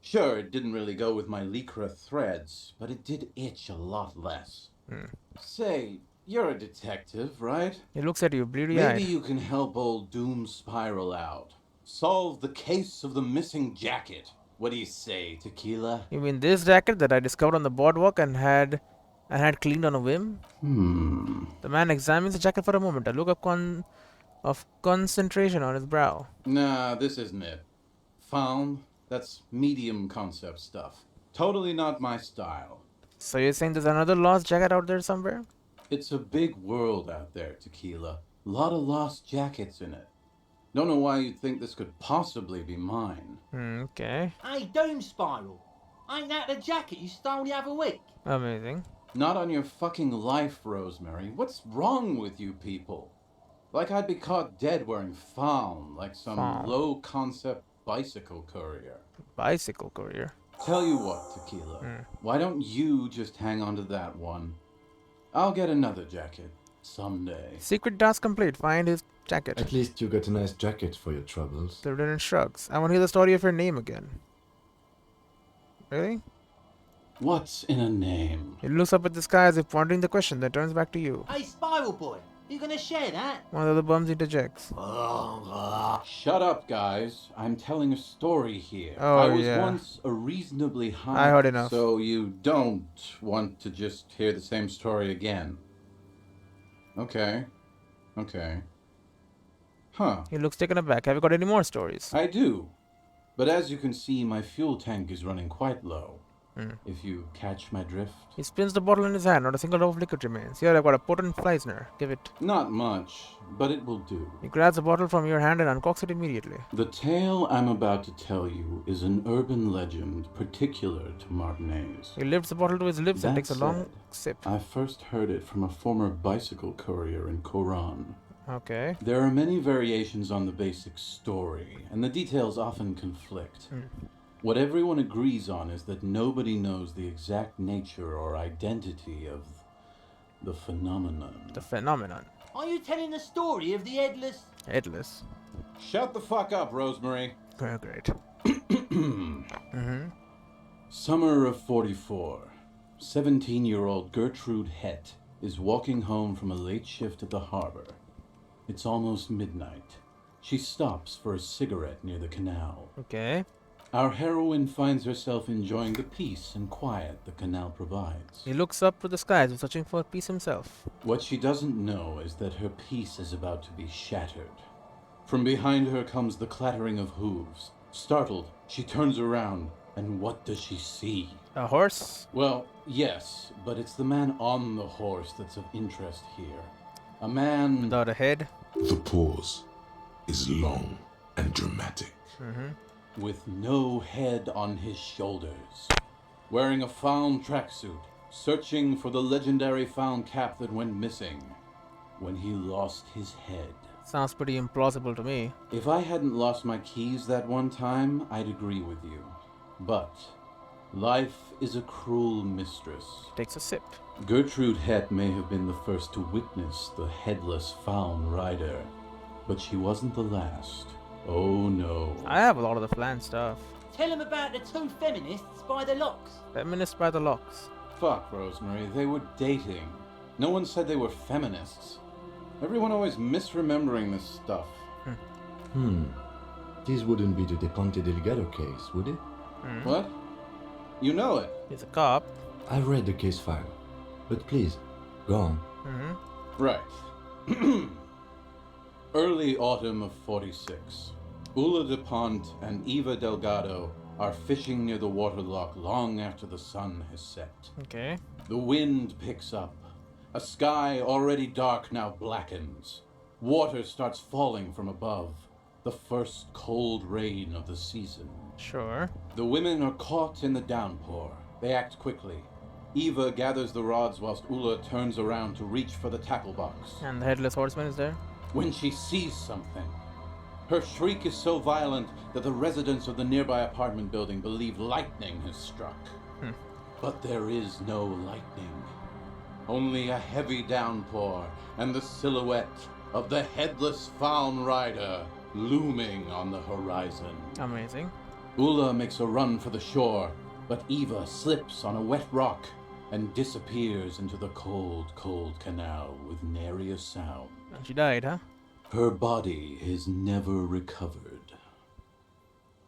Sure, it didn't really go with my Lycra threads, but it did itch a lot less. Say, you're a detective, right? He looks at you, bleary-eyed. Maybe you can help old Doom Spiral out. Solve the case of the missing jacket. What do you say, Tequila? You mean this jacket that I discovered on the boardwalk and had cleaned on a whim? The man examines the jacket for a moment, a look of concentration on his brow. Nah, this isn't it. Found? That's medium concept stuff. Totally not my style. So you're saying there's another lost jacket out there somewhere? It's a big world out there, Tequila. Lot of lost jackets in it. Don't know why you'd think this could possibly be mine. Okay. Hey, Doom Spiral. Ain't that the jacket you stole the other week? Amazing. Not on your fucking life, Rosemary. What's wrong with you people? Like I'd be caught dead wearing fawn, like some Fawn. low-concept bicycle courier. Bicycle courier. Tell you what, Tequila. Why don't you just hang on to that one? I'll get another jacket someday. Secret task complete. Find his jacket. At least you got a nice jacket for your troubles. The lieutenant shrugs. I want to hear the story of your name again. Really? What's in a name? He looks up at the sky as if pondering the question, then turns back to you. Hey, Spiral Boy, you gonna share that? One of the bums interjects. Shut up, guys. I'm telling a story here. Oh, I was yeah. once a reasonably high... I heard enough. So you don't want to just hear the same story again? Okay. Huh. He looks taken aback. Have you got any more stories? I do. But as you can see, my fuel tank is running quite low. If you catch my drift. He spins the bottle in his hand. Not a single drop of liquid remains. Here, I've got a potent Fleisner. Give it. Not much, but it will do. He grabs the bottle from your hand and uncocks it immediately. The tale I'm about to tell you is an urban legend particular to Martinez. He lifts the bottle to his lips and That takes a long said, sip. I first heard it from a former bicycle courier in Koran. Okay. There are many variations on the basic story, and the details often conflict. What everyone agrees on is that nobody knows the exact nature or identity of the phenomenon. The phenomenon. Are you telling the story of the headless? Headless. Shut the fuck up, Rosemary. Very great. Summer of 44. 17-year-old Gertrude Hett is walking home from a late shift at the harbor. It's almost midnight. She stops for a cigarette near the canal. Okay. Our heroine finds herself enjoying the peace and quiet the canal provides. He looks up to the skies, searching for peace himself. What she doesn't know is that her peace is about to be shattered. From behind her comes the clattering of hooves. Startled, she turns around, and what does she see? A horse? Well, yes, but it's the man on the horse that's of interest here. A man... Without a head? The pause is long and dramatic. With no head on his shoulders, wearing a found tracksuit, searching for the legendary found cap that went missing when he lost his head. Sounds pretty implausible to me. If I hadn't lost my keys that one time, I'd agree with you. But life is a cruel mistress. Takes a sip. Gertrude Het may have been the first to witness the headless found rider, but she wasn't the last. Oh no. I have a lot of the Flan stuff. Tell him about the two feminists by the locks. Feminist by the locks. Fuck, Rosemary, they were dating. No one said they were feminists. Everyone always misremembering this stuff. This wouldn't be the De Ponte Delgado case, would it? What? You know it. He's a cop. I've read the case file. But please, go on. Right. Early autumn of 46. Ula DuPont and Eva Delgado are fishing near the waterlock long after the sun has set. Okay. The wind picks up. A sky already dark now blackens. Water starts falling from above. The first cold rain of the season. Sure. The women are caught in the downpour. They act quickly. Eva gathers the rods whilst Ula turns around to reach for the tackle box. And the headless horseman is there? When she sees something, her shriek is so violent that the residents of the nearby apartment building believe lightning has struck. But there is no lightning. Only a heavy downpour and the silhouette of the headless found rider looming on the horizon. Amazing. Ula makes a run for the shore, but Eva slips on a wet rock and disappears into the cold, cold canal with nary a sound. And she died, huh? Her body is never recovered.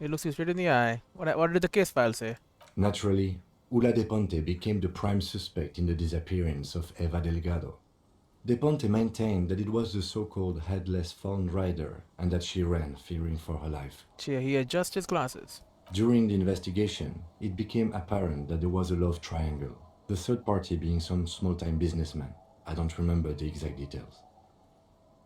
It looks you straight in the eye. What did the case file say? Naturally, Ula De Ponte became the prime suspect in the disappearance of Eva Delgado. De Ponte maintained that it was the so-called headless found rider and that she ran, fearing for her life. He adjusts his glasses. During the investigation, it became apparent that there was a love triangle, the third party being some small-time businessman. I don't remember the exact details.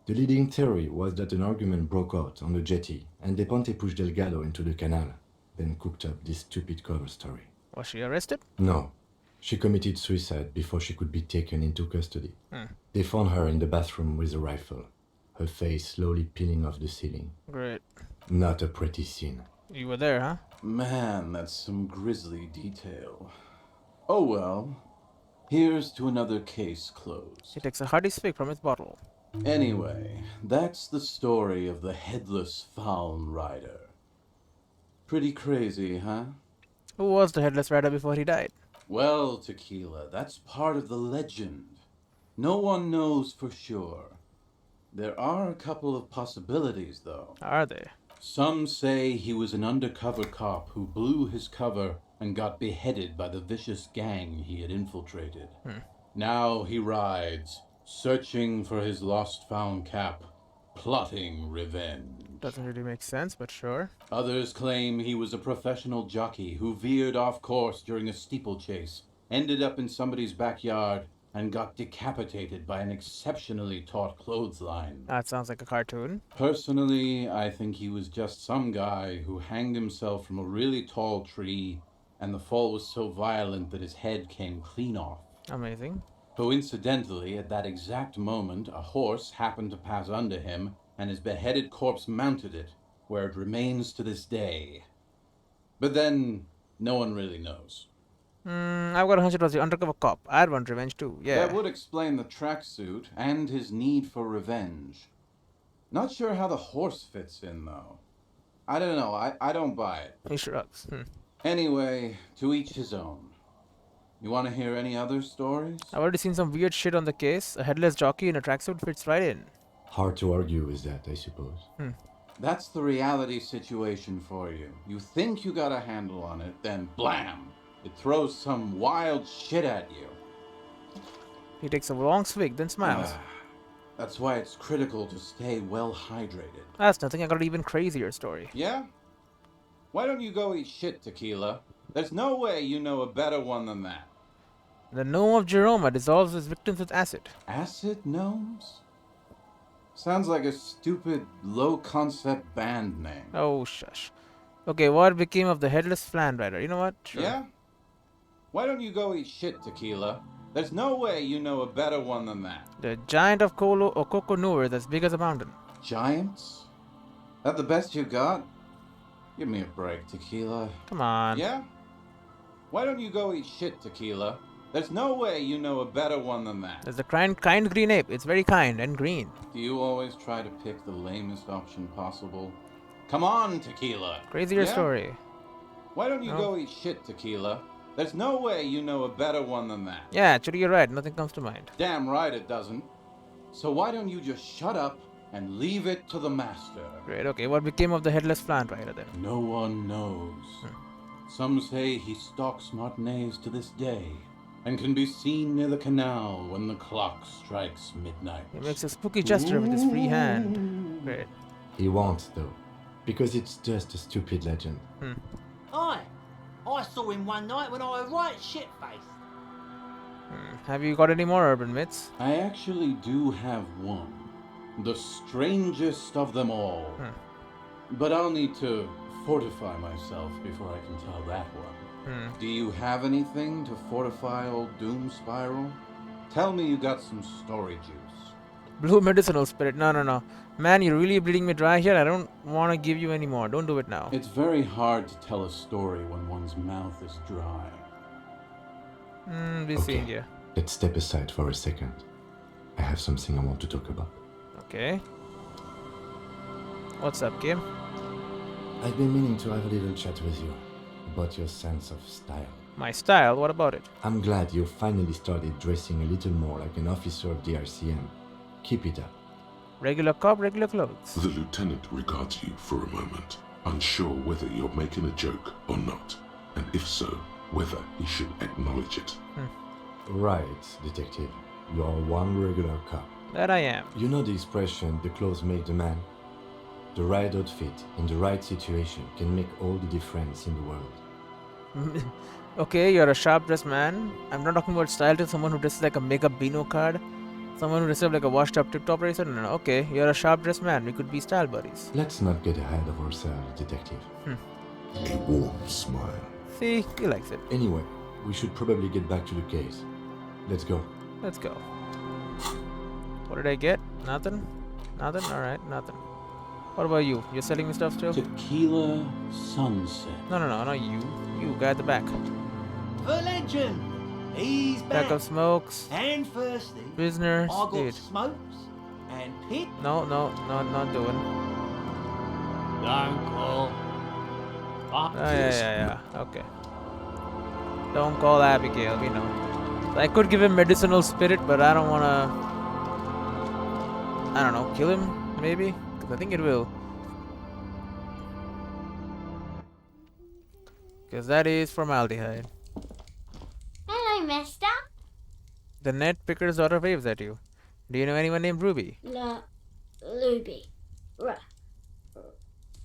The leading theory was that an argument broke out on the jetty and De Ponte pushed Delgado into the canal, then cooked up this stupid cover story. Was she arrested? No. She committed suicide before she could be taken into custody. They found her in the bathroom with a rifle, her face slowly peeling off the ceiling. Great. Not a pretty scene. You were there, huh? Man, that's some grisly detail. Oh well. Here's to another case closed. He takes a hearty swig from his bottle. Anyway, that's the story of the headless found rider. Pretty crazy, huh? Who was the headless rider before he died? Well, Tequila, that's part of the legend. No one knows for sure. There are a couple of possibilities, though. Are they? Some say he was an undercover cop who blew his cover and got beheaded by the vicious gang he had infiltrated. Now he rides, searching for his lost-found cap, plotting revenge. Doesn't really make sense, but sure. Others claim he was a professional jockey who veered off course during a steeplechase, ended up in somebody's backyard, and got decapitated by an exceptionally taut clothesline. That sounds like a cartoon. Personally, I think he was just some guy who hanged himself from a really tall tree, and the fall was so violent that his head came clean off. Amazing. Coincidentally, at that exact moment, a horse happened to pass under him, and his beheaded corpse mounted it, where it remains to this day. But then, no one really knows. I've got a hunch it was the undercover cop. I'd want revenge too, yeah. That would explain the tracksuit and his need for revenge. Not sure how the horse fits in, though. I don't know, I don't buy it. He shrugs. Anyway, to each his own. You want to hear any other stories? I've already seen some weird shit on the case. A headless jockey in a tracksuit fits right in. Hard to argue with that, I suppose. That's the reality situation for you. You think you got a handle on it, then blam! It throws some wild shit at you. He takes a long swig, then smiles. That's why it's critical to stay well hydrated. That's nothing. I got an even crazier story. Yeah? Why don't you go eat shit, Tequila? There's no way you know a better one than that. The gnome of Jeroma dissolves his victims with acid. Acid gnomes? Sounds like a stupid, low-concept band name. Oh, shush. Okay, what became of the headless flan rider? You know what? Sure. Yeah? Why don't you go eat shit, Tequila? There's no way you know a better one than that. The giant of Coco Nur is as big as a mountain. Giants? That the best you got? Give me a break, Tequila. Come on. Yeah? Why don't you go eat shit, Tequila? There's no way you know a better one than that. There's a kind green ape. It's very kind and green. Do you always try to pick the lamest option possible? Come on, Tequila. Crazier Yeah? story. Why don't you No. go eat shit, Tequila? There's no way you know a better one than that. Yeah, actually you're right. Nothing comes to mind. Damn right it doesn't. So why don't you just shut up and leave it to the master? Great. Okay, what became of the headless flan rider then? No one knows. Some say he stalks Martinez to this day and can be seen near the canal when the clock strikes midnight. He makes a spooky gesture with his free hand. Great. He won't, though, because it's just a stupid legend. Aye. I saw him one night when I was right shit-faced. Have you got any more urban myths? I actually do have one. The strangest of them all. But I'll need to fortify myself before I can tell that one. Do you have anything to fortify old Doom Spiral? Tell me you got some story juice. Blue medicinal spirit. No. Man, you're really bleeding me dry here. I don't want to give you any more. Don't do it now. It's very hard to tell a story when one's mouth is dry. Be seeing you. Let's step aside for a second. I have something I want to talk about. Okay. What's up, Kim? I've been meaning to have a little chat with you about your sense of style. My style? What about it? I'm glad you finally started dressing a little more like an officer of the RCM. Keep it up. Regular cop, regular clothes. The lieutenant regards you for a moment, unsure whether you're making a joke or not, and if so, whether he should acknowledge it. Right, detective. You're one regular cop. That I am. You know the expression, the clothes make the man? The right outfit in the right situation can make all the difference in the world. Okay, you're a sharp-dressed man. I'm not talking about style to someone who dresses like a makeup Beano card. Someone who dresses up like a washed-up tip-top racer. No. Okay, you're a sharp-dressed man. We could be style buddies. Let's not get ahead of ourselves, detective. A warm smile. See, he likes it. Anyway, we should probably get back to the case. Let's go. Let's go. What did I get? Nothing? Nothing? Alright, nothing. What about you? You're selling me stuff still? Tequila Sunset. No, not you. You, guy at the back. The legend. He's back. Backup smokes. And thirsty. Prisoners. I got Dude. smokes and pit. No, not doing. Don't call. Fuck Yeah. Okay. Don't call Abigail, we know. I could give him medicinal spirit, but I don't wanna... I don't know, kill him, maybe? Because I think it will. Because that is formaldehyde. Hello, mister. The net picker's daughter waves at you. Do you know anyone named Ruby? Ruby.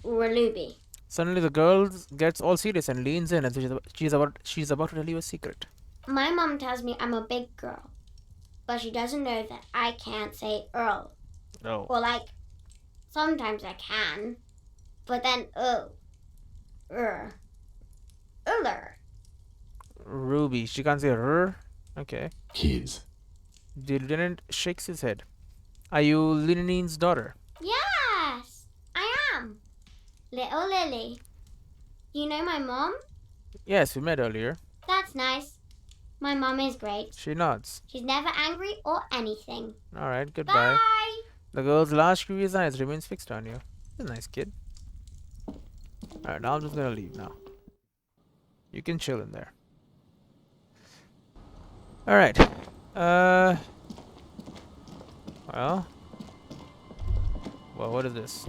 Ruby. Suddenly the girl gets all serious and leans in as she's about to tell you a secret. My mom tells me I'm a big girl, but she doesn't know that I can't say Earl. Oh. Or sometimes I can, but then Ruby, she can't say her? Okay. Kids. The lieutenant shakes his head. Are you Linine's daughter? Yes, I am. Little Lily. You know my mom? Yes, we met earlier. That's nice. My mom is great. She nods. She's never angry or anything. Alright, goodbye. Bye. The girl's large, curious eyes remains fixed on you. He's a nice kid. Alright, now I'm just gonna leave now. You can chill in there. Alright. Well, what is this?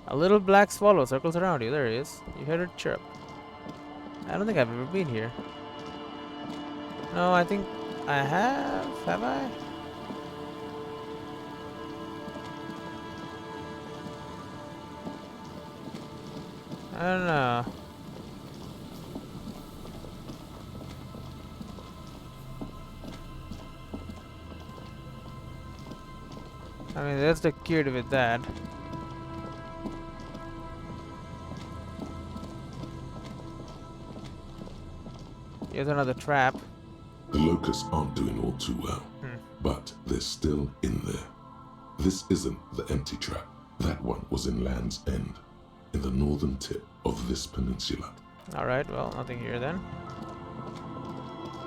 A little black swallow circles around you. There he is. You heard it chirp. I don't think I've ever been here. No, I think I have. Have I? I don't know. I mean, that's the key with that. Here's another trap. The locusts aren't doing all too well, but they're still in there. This isn't the empty trap. That one was in Land's End, in the northern tip of this peninsula. Alright, well, nothing here then.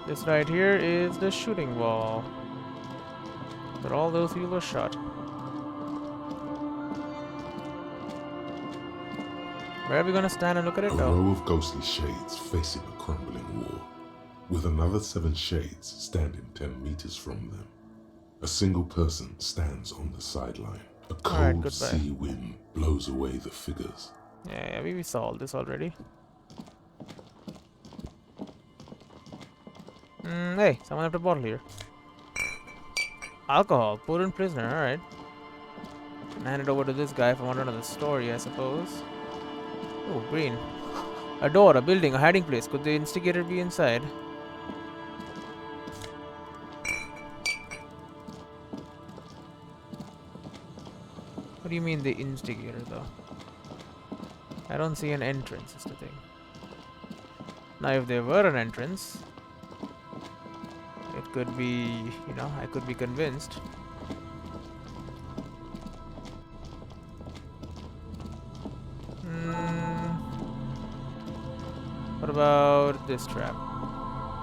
This right here is the shooting wall. But all those people are shot. Where are we gonna stand and look at it? A row of ghostly shades facing a crumbling wall, with another 7 shades standing 10 meters from them. A single person stands on the sideline. A cold sea wind blows away the figures. Yeah, we saw all this already. Hey, someone left a bottle here. Alcohol, put in prisoner, alright. Hand it over to this guy if I want another story, I suppose. Oh, green. A door, a building, a hiding place. Could the instigator be inside? What do you mean the instigator, though? I don't see an entrance, is the thing. Now, if there were an entrance, it could be, you know, I could be convinced. What about this trap?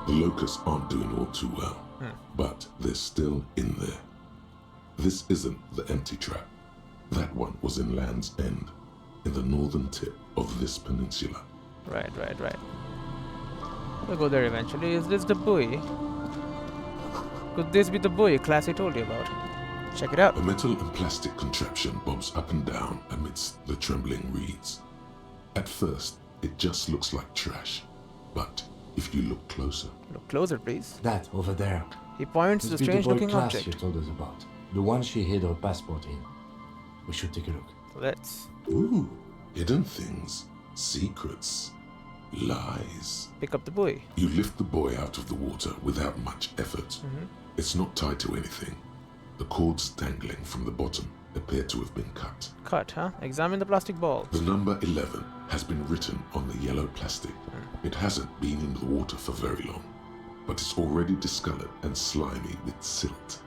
The locusts aren't doing all too well, but they're still in there. This isn't the empty trap. That one was in Land's End, in the northern tip of this peninsula. Right. We'll go there eventually. Is this the buoy? Could this be the buoy Classy told you about? Check it out. A metal and plastic contraption bobs up and down amidst the trembling reeds. At first, it just looks like trash, but if you look closer... Look closer, please. That over there. He points to the strange-looking object. You told us about. The one she hid her passport in. We should take a look. Let's. Ooh, hidden things, secrets, lies. Pick up the buoy. You lift the buoy out of the water without much effort. It's not tied to anything. The cords dangling from the bottom appear to have been cut. Cut, huh? Examine the plastic balls. The number 11 has been written on the yellow plastic. It hasn't been in the water for very long, but it's already discolored and slimy with silt.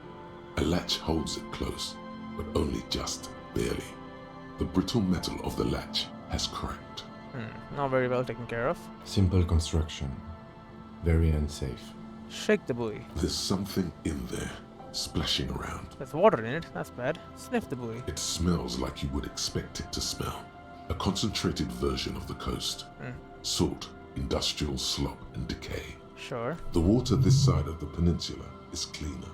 A latch holds it close, but only just barely. The brittle metal of the latch has cracked. Not very well taken care of. Simple construction. Very unsafe. Shake the buoy. There's something in there, splashing around. There's water in it. That's bad. Sniff the buoy. It smells like you would expect it to smell. A concentrated version of the coast. Salt, industrial slop and decay. Sure. The water this side of the peninsula is cleaner.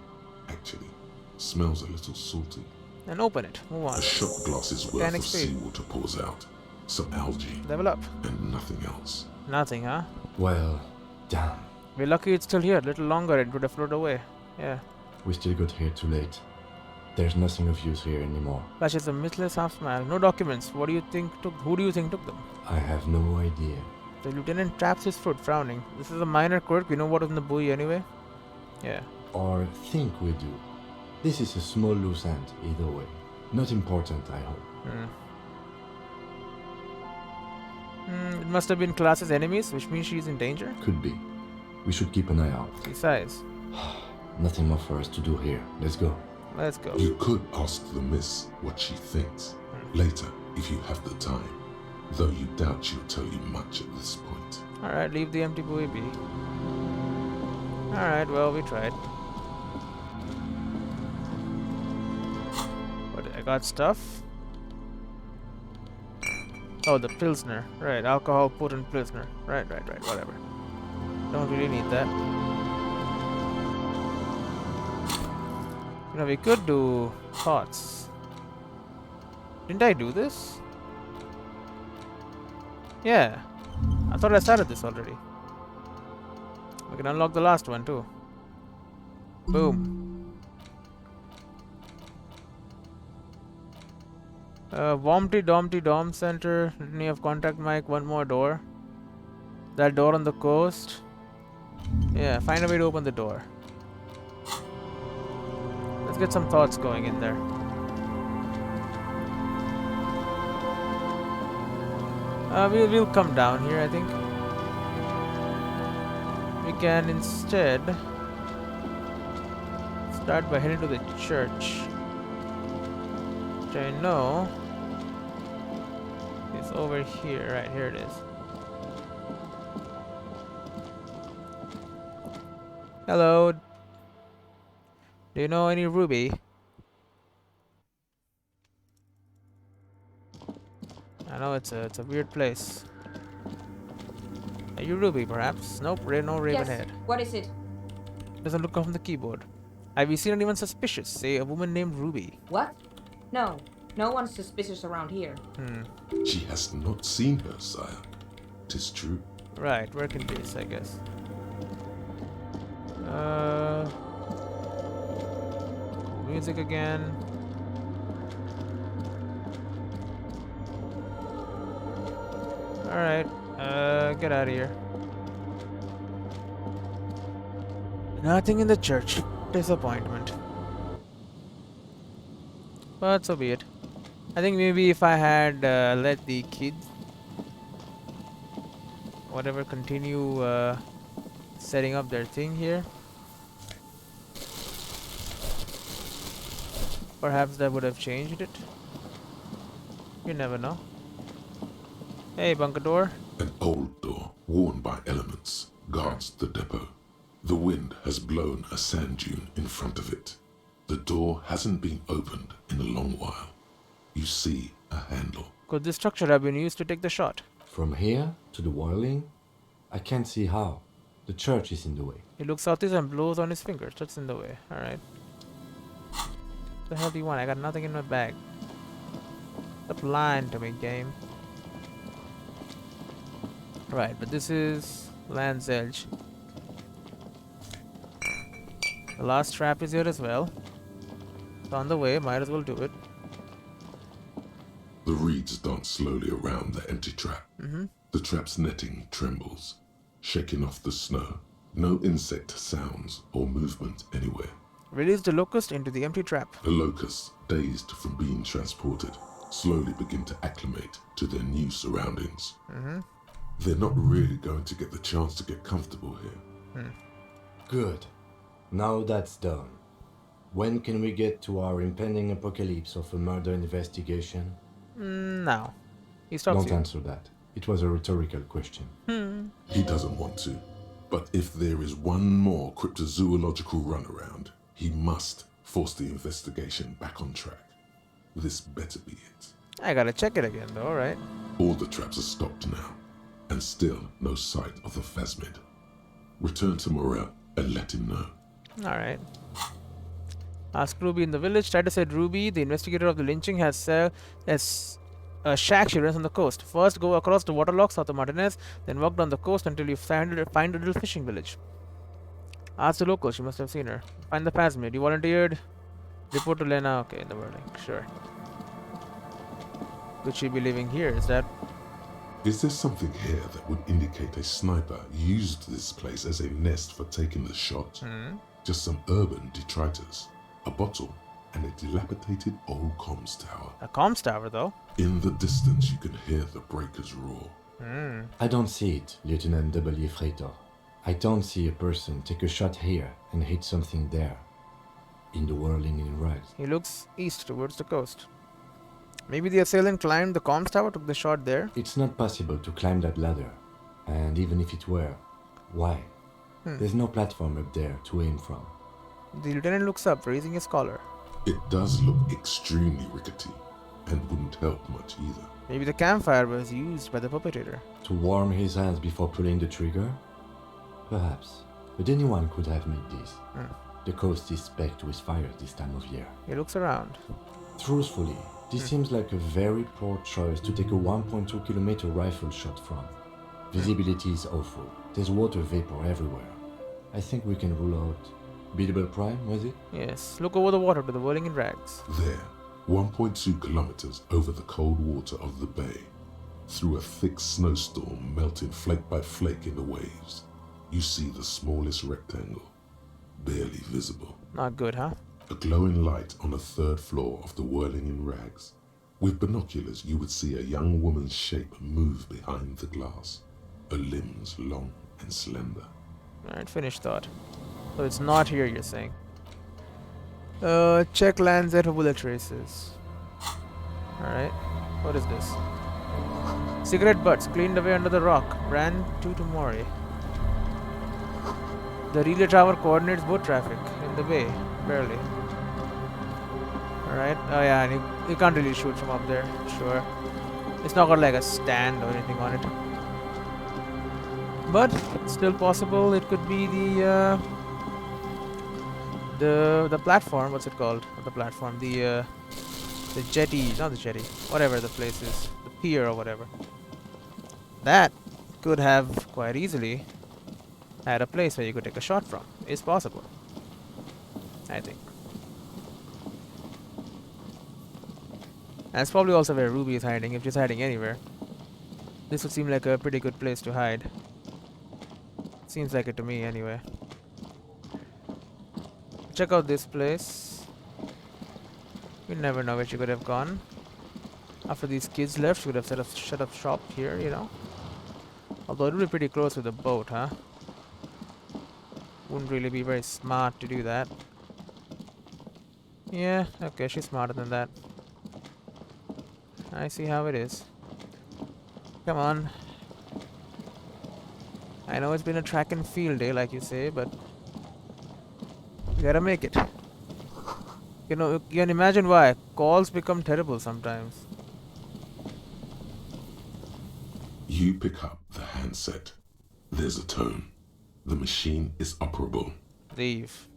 Actually, smells a little salty. And open it. Move on. A shot glass's worth of seawater pours out. Some algae. Level up. And nothing else. Nothing, huh? Well, damn. We're lucky it's still here. A little longer it would have floated away. Yeah. We still got here too late. There's nothing of use here anymore. Flashes a mistless half smile. No documents. What do you think took? Who do you think took them? I have no idea. The lieutenant taps his foot, frowning. This is a minor quirk. We know what was in the buoy anyway. Yeah. Or think we do. This is a small loose end, either way. Not important, I hope. It must have been Class's enemies, which means she's in danger. Could be. We should keep an eye out. Besides. Nothing more for us to do here. Let's go. Let's go. You could ask the miss what she thinks. Later, if you have the time. Though you doubt she'll tell you much at this point. Alright, leave the empty buoy be. Alright, well, we tried. What, I got stuff? Oh, the Pilsner. Right, alcohol put in Pilsner. Right, whatever. Don't really need that. You know, we could do thoughts. Didn't I do this? Yeah. I thought I started this already. We can unlock the last one too. Boom. Wompty Dompty Dom Center. Litany of contact mic. One more door. That door on the coast. Yeah, find a way to open the door. Let's get some thoughts going in there. We'll come down here, I think. We can instead start by heading to the church, which I know is over here. Right, here it is. Hello. Do you know any Ruby? I know it's a weird place. Are you Ruby, perhaps? Nope, no Ravenhead. What is it? Doesn't look up from the keyboard. Have you seen anyone suspicious? Say a woman named Ruby. What? No. No one's suspicious around here. She has not seen her, sire. 'Tis true. Right, working base, I guess. Music again. Alright, get out of here. Nothing in the church. Disappointment. But so be it. I think maybe if I had let the kids whatever continue setting up their thing here, perhaps that would have changed it. You never know. Hey, bunker door. An old door, worn by elements, guards the depot. The wind has blown a sand dune in front of it. The door hasn't been opened in a long while. You see a handle. Could this structure have been used to take the shot? From here to the whirling? I can't see how. The church is in the way. He looks southeast and blows on his fingers. That's in the way. Alright. What the hell do you want? I got nothing in my bag. Stop lying to me, game. Right, but this is Land's Edge. The last trap is here as well. It's on the way, might as well do it. The reeds dance slowly around the empty trap. The trap's netting trembles, shaking off the snow. No insect sounds or movement anywhere. Release the locust into the empty trap. The locusts, dazed from being transported, slowly begin to acclimate to their new surroundings. They're not really going to get the chance to get comfortable here. Good. Now that's done. When can we get to our impending apocalypse of a murder investigation? Now. He stops Don't you. answer that. It was a rhetorical question. He doesn't want to. But if there is one more cryptozoological runaround, he must force the investigation back on track. This better be it. I gotta check it again though, right? All the traps are stopped now, and still no sight of the phasmid. Return to Morel and let him know. Alright. Ask Ruby in the village. Try to say Ruby, the investigator of the lynching, has a shack she runs on the coast. First, go across the waterlock south of Martinez, then walk down the coast until you find a little fishing village. Ask the locals, she must have seen her. Find the phasmid. You volunteered? Report to Lena. Okay, in the wording. Sure. Could she be living here? Is that... Is there something here that would indicate a sniper used this place as a nest for taking the shot? Just some urban detritus, a bottle, and a dilapidated old comms tower. A comms tower, though? In the distance, you can hear the breakers roar. I don't see it, Lieutenant W. Freighter. I don't see a person take a shot here and hit something there. In the whirling in rags. He looks east towards the coast. Maybe the assailant climbed the comms tower, took the shot there? It's not possible to climb that ladder. And even if it were, why? There's no platform up there to aim from. The lieutenant looks up, raising his collar. It does look extremely rickety, and wouldn't help much either. Maybe the campfire was used by the perpetrator. To warm his hands before pulling the trigger? Perhaps. But anyone could have made this. The coast is specked with fire this time of year. He looks around. Truthfully, this seems like a very poor choice to take a 1.2 kilometer rifle shot from. Visibility is awful. There's water vapor everywhere. I think we can rule out Beatable Prime, was it? Yes. Look over the water to the whirling in rags. There, 1.2 kilometers over the cold water of the bay, through a thick snowstorm melting flake by flake in the waves, you see the smallest rectangle, barely visible. Not good, huh? A glowing light on the third floor of the whirling in rags. With binoculars, you would see a young woman's shape move behind the glass, her limbs long and slender. Alright, finished thought. So it's not here, you're saying. Check Landsat for bullet traces. Alright. What is this? Cigarette butts cleaned away under the rock. Ran to Mori. The relay tower coordinates boat traffic in the bay. Barely. Alright. Oh yeah, and you can't really shoot from up there. Sure. It's not got like a stand or anything on it. But it's still possible it could be the platform. What's it called? Not the platform. The jetty. Not the jetty. Whatever the place is. The pier or whatever. That could have quite easily had a place where you could take a shot from. It's possible. I think. That's probably also where Ruby is hiding, if she's hiding anywhere. This would seem like a pretty good place to hide. Seems like it to me, anyway. Check out this place. We never know where she could have gone. After these kids left, she would have set up shop here, you know. Although it would be pretty close with the boat, huh? Wouldn't really be very smart to do that. Yeah, okay, she's smarter than that. I see how it is. Come on. I know it's been a track and field day, like you say, but you gotta make it. You know, you can imagine why calls become terrible sometimes. You pick up the handset. There's a tone. The machine is operable. Leave.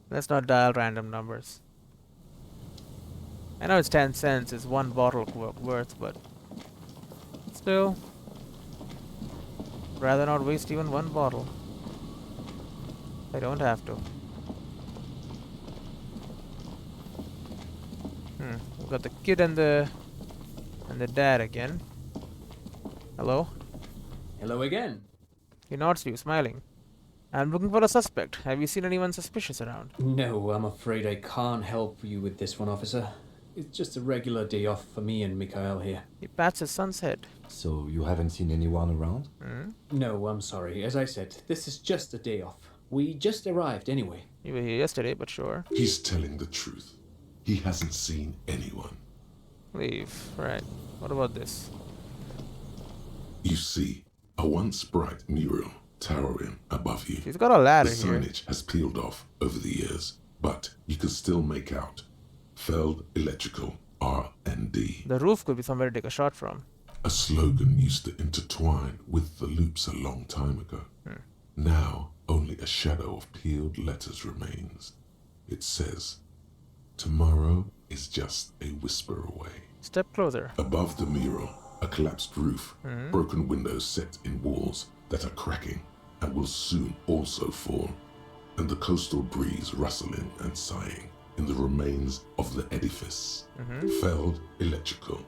Let's not dial random numbers. I know it's 10 cents, it's one bottle worth, but still, rather not waste even one bottle. I don't have to. We've got the kid and the dad again. Hello? Hello again. He nods to you, smiling. I'm looking for a suspect. Have you seen anyone suspicious around? No, I'm afraid I can't help you with this one, officer. It's just a regular day off for me and Mikhail here. He pats his son's head. So you haven't seen anyone around? No, I'm sorry. As I said, this is just a day off. We just arrived anyway. You were here yesterday, but sure. He's telling the truth. He hasn't seen anyone. Leave. Right. What about this? You see a once bright mural towering above you. He's got a ladder the here. signage has peeled off over the years, but you can still make out Feld Electrical R&D. The roof could be somewhere to take a shot from. A slogan used to intertwine with the loops a long time ago. Now, only a shadow of peeled letters remains. It says, "Tomorrow is just a whisper away." Step closer. Above the mural, a collapsed roof, broken windows set in walls that are cracking and will soon also fall, and the coastal breeze rustling and sighing in the remains of the edifice. Feld Electrical.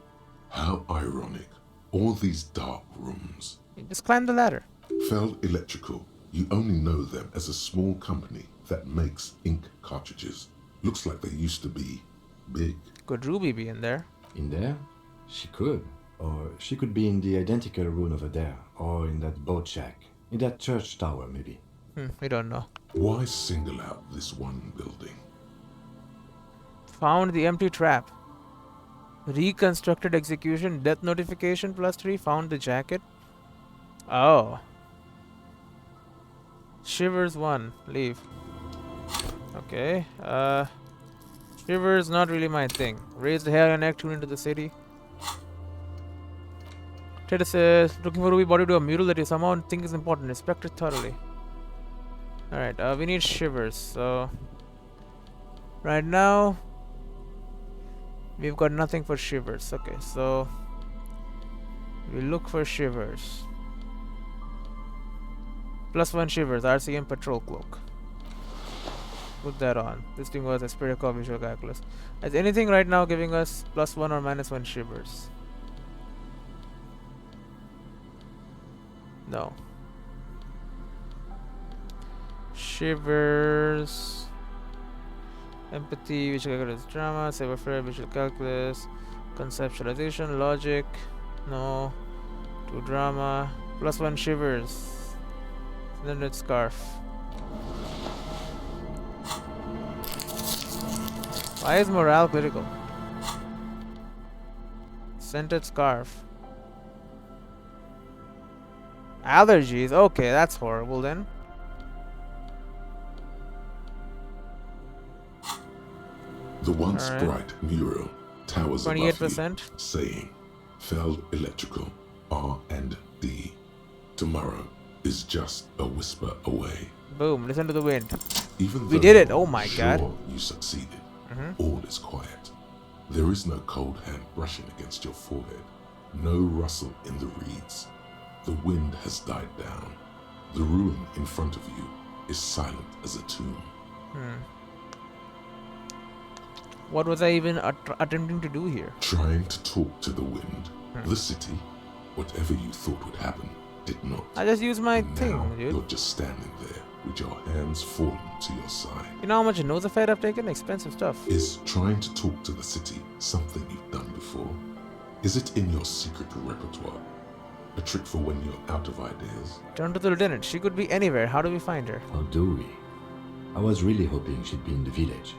How ironic. All these dark rooms. You just climb the ladder. Feld Electrical. You only know them as a small company that makes ink cartridges. Looks like they used to be big. Could Ruby be in there? In there? She could. Or she could be in the identical room over there. Or in that boat shack. In that church tower, maybe. We don't know. Why single out this one building? Found the empty trap. Reconstructed execution. Death notification +3. Found the jacket. Oh. Shivers 1. Leave. Okay. Shivers not really my thing. Raise the hair and neck. Tune into the city. Trader says, looking for Ruby body to a mural that you somehow think is important. Inspect it thoroughly. Alright, we need Shivers. So, right now, we've got nothing for Shivers. Okay, so, we look for Shivers. +1 Shivers, RCM Patrol Cloak. Put that on. This thing was a Spirit Core Visual Calculus. Is anything right now giving us +1 or -1 Shivers? No. Shivers. Empathy, visual calculus, drama, saber flare, visual calculus. Conceptualization, logic, no. 2 drama, +1 shivers. Scented scarf. Why is morale critical? Scented scarf. Allergies, okay, that's horrible then. The once Alright. bright mural towers above you, 28%. saying, Feld Electrical, R&D. Tomorrow is just a whisper away. Boom, listen to the wind. Even We though did it, you're oh my god. sure you succeeded, Mhm. all is quiet. There is no cold hand brushing against your forehead, no rustle in the reeds. The wind has died down. The ruin in front of you is silent as a tomb. What was I even attempting to do here? Trying to talk to the wind. The city, whatever you thought would happen, did not. I just used my And thing, now dude. you're just standing there with your hands fallen to your side. You know how much Emulcifier I've taken? Expensive stuff. Is trying to talk to the city something you've done before? Is it in your secret repertoire? A trick for when you're out of ideas? Turn to the lieutenant. She could be anywhere. How do we find her? How do we? I was really hoping she'd be in the village.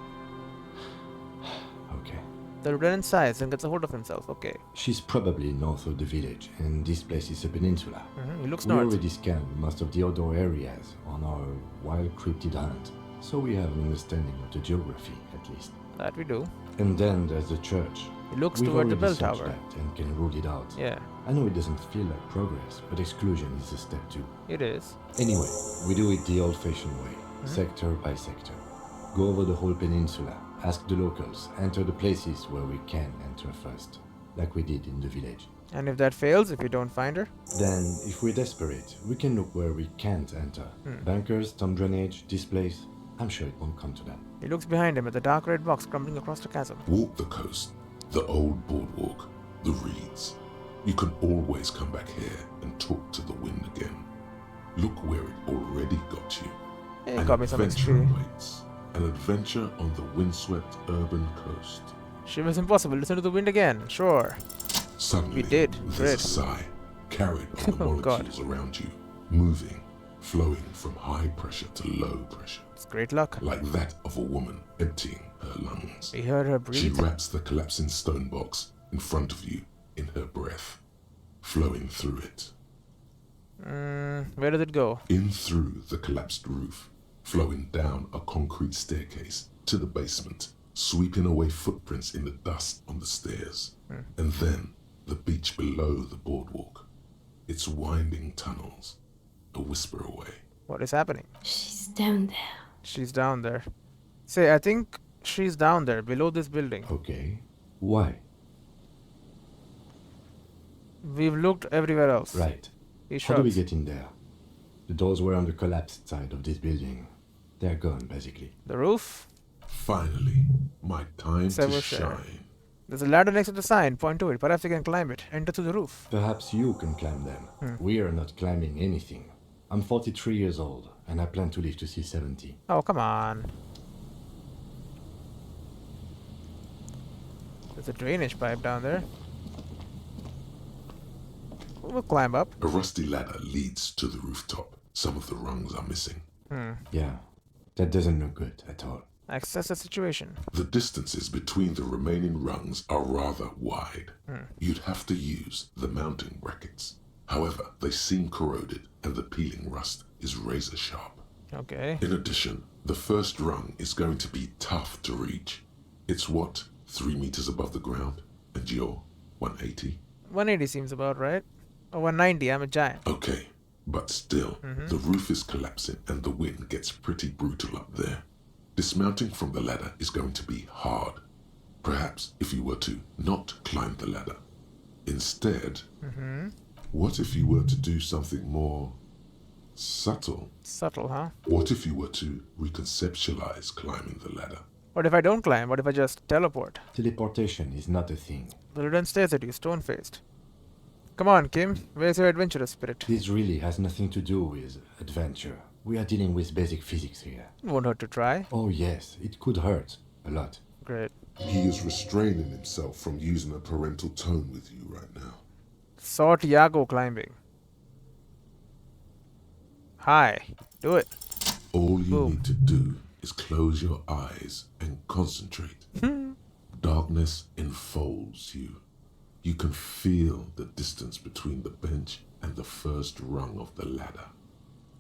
Okay. The lieutenant sighs and gets a hold of himself. Okay. She's probably north of the village, and this place is a peninsula. He looks We north. already scanned most of the outdoor areas on our wild cryptid hunt, so we have an understanding of the geography, at least. That we do. And then there's the church. He looks We've toward the bell already searched tower. that and can rule it out. Yeah, I know it doesn't feel like progress, but exclusion is a step too. it is. Anyway, we do it the old-fashioned way, sector by sector. Go over the whole peninsula, ask the locals, enter the places where we can enter first, like we did in the village. And if that fails, if you don't find her? Then, if we're desperate, we can look where we can't enter. Bunkers, storm drainage, this place. I'm sure it won't come to that. He looks behind him at the dark red box crumbling across the chasm. Walk the coast, the old boardwalk, the reeds. You can always come back here and talk to the wind again. Look where it already got you. Hey, An got me some adventure XP. awaits. An adventure on the windswept urban coast. Shivers impossible. Listen to the wind again. Sure. Suddenly, We did. there's Great. a sigh, carried on the Oh, God. molecules around you, moving, flowing from high pressure to low pressure, It's great luck. like that of a woman emptying her lungs. We heard her She breathe. wraps the collapsing stone box in front of you in her breath, flowing through it, Where did it go? in through the collapsed roof, flowing down a concrete staircase to the basement, sweeping away footprints in the dust on the stairs, and then the beach below the boardwalk, its winding tunnels, a whisper away. What is happening? She's down there. She's down there. Say, I think she's down there, below this building. Okay. Why? We've looked everywhere else. Right. He How do we shrugs. get in there? The doors were on the collapsed side of this building. They're gone, basically. The roof? Finally, my time Several to share. shine. There's a ladder next to the sign. Point to it. Perhaps you can climb it. Enter through the roof. Perhaps you can climb them. We are not climbing anything. I'm 43 years old, and I plan to live to see 70. Oh, come on. There's a drainage pipe down there. We'll climb up. A rusty ladder leads to the rooftop. Some of the rungs are missing. Yeah, that doesn't look good at all. Access the situation. The distances between the remaining rungs are rather wide. You'd have to use the mounting brackets. However, they seem corroded and the peeling rust is razor sharp. Okay. In addition, the first rung is going to be tough to reach. It's what, 3 meters above the ground? And you're 180? 180 seems about right. Or 190. I'm a giant. Okay, but still, the roof is collapsing and the wind gets pretty brutal up there. Dismounting from the ladder is going to be hard. Perhaps if you were to not climb the ladder. Instead, what if you were to do something more subtle? Subtle, huh? What if you were to reconceptualize climbing the ladder? What if I don't climb? What if I just teleport? Teleportation is not a thing. The lieutenant stares at you, stone-faced. Come on, Kim. Where's your adventurous spirit? This really has nothing to do with adventure. We are dealing with basic physics here. Won't hurt to try. Oh yes, it could hurt. A lot. Great. He is restraining himself from using a parental tone with you right now. Saw Tiago climbing. Hi. Do it. All you Boom. need to do is close your eyes and concentrate. Darkness enfolds you. You can feel the distance between the bench and the first rung of the ladder.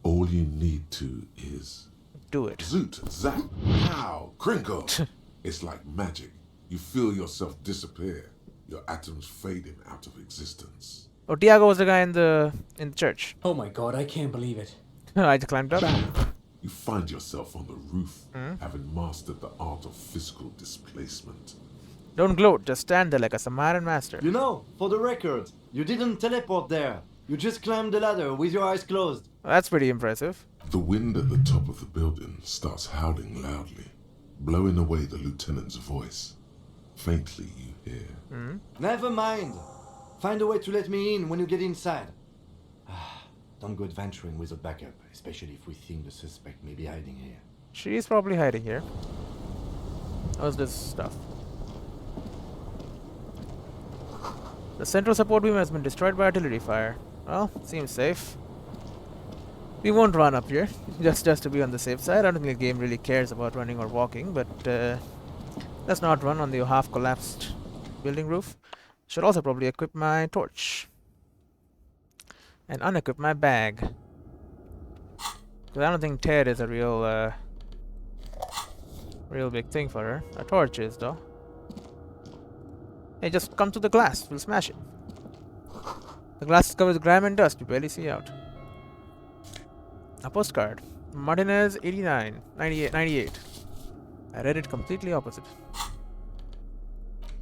All you need to is... Do it. Zoot, zap, pow, crinkle. It's like magic. You feel yourself disappear. Your atoms fading out of existence. Oh, Tiago was the guy in the church. Oh my god, I can't believe it. I just climbed up. You find yourself on the roof, having mastered the art of physical displacement. Don't gloat, just stand there like a Samaritan master. You know, for the record, you didn't teleport there. You just climbed the ladder with your eyes closed. That's pretty impressive. The wind at the top of the building starts howling loudly, blowing away the lieutenant's voice. Faintly you hear. Never mind. Find a way to let me in when you get inside. Don't go adventuring without backup, especially if we think the suspect may be hiding here. She's probably hiding here. How's this stuff? The central support beam has been destroyed by artillery fire. Well, seems safe. We won't run up here, just to be on the safe side. I don't think the game really cares about running or walking, but let's not run on the half-collapsed building roof. Should also probably equip my torch. And unequip my bag. Because I don't think Ted is a real big thing for her. A torch is, though. Hey, just come to the glass. We'll smash it. The glass is covered with grime and dust. You barely see out. A postcard. Martinez 98. I read it completely opposite.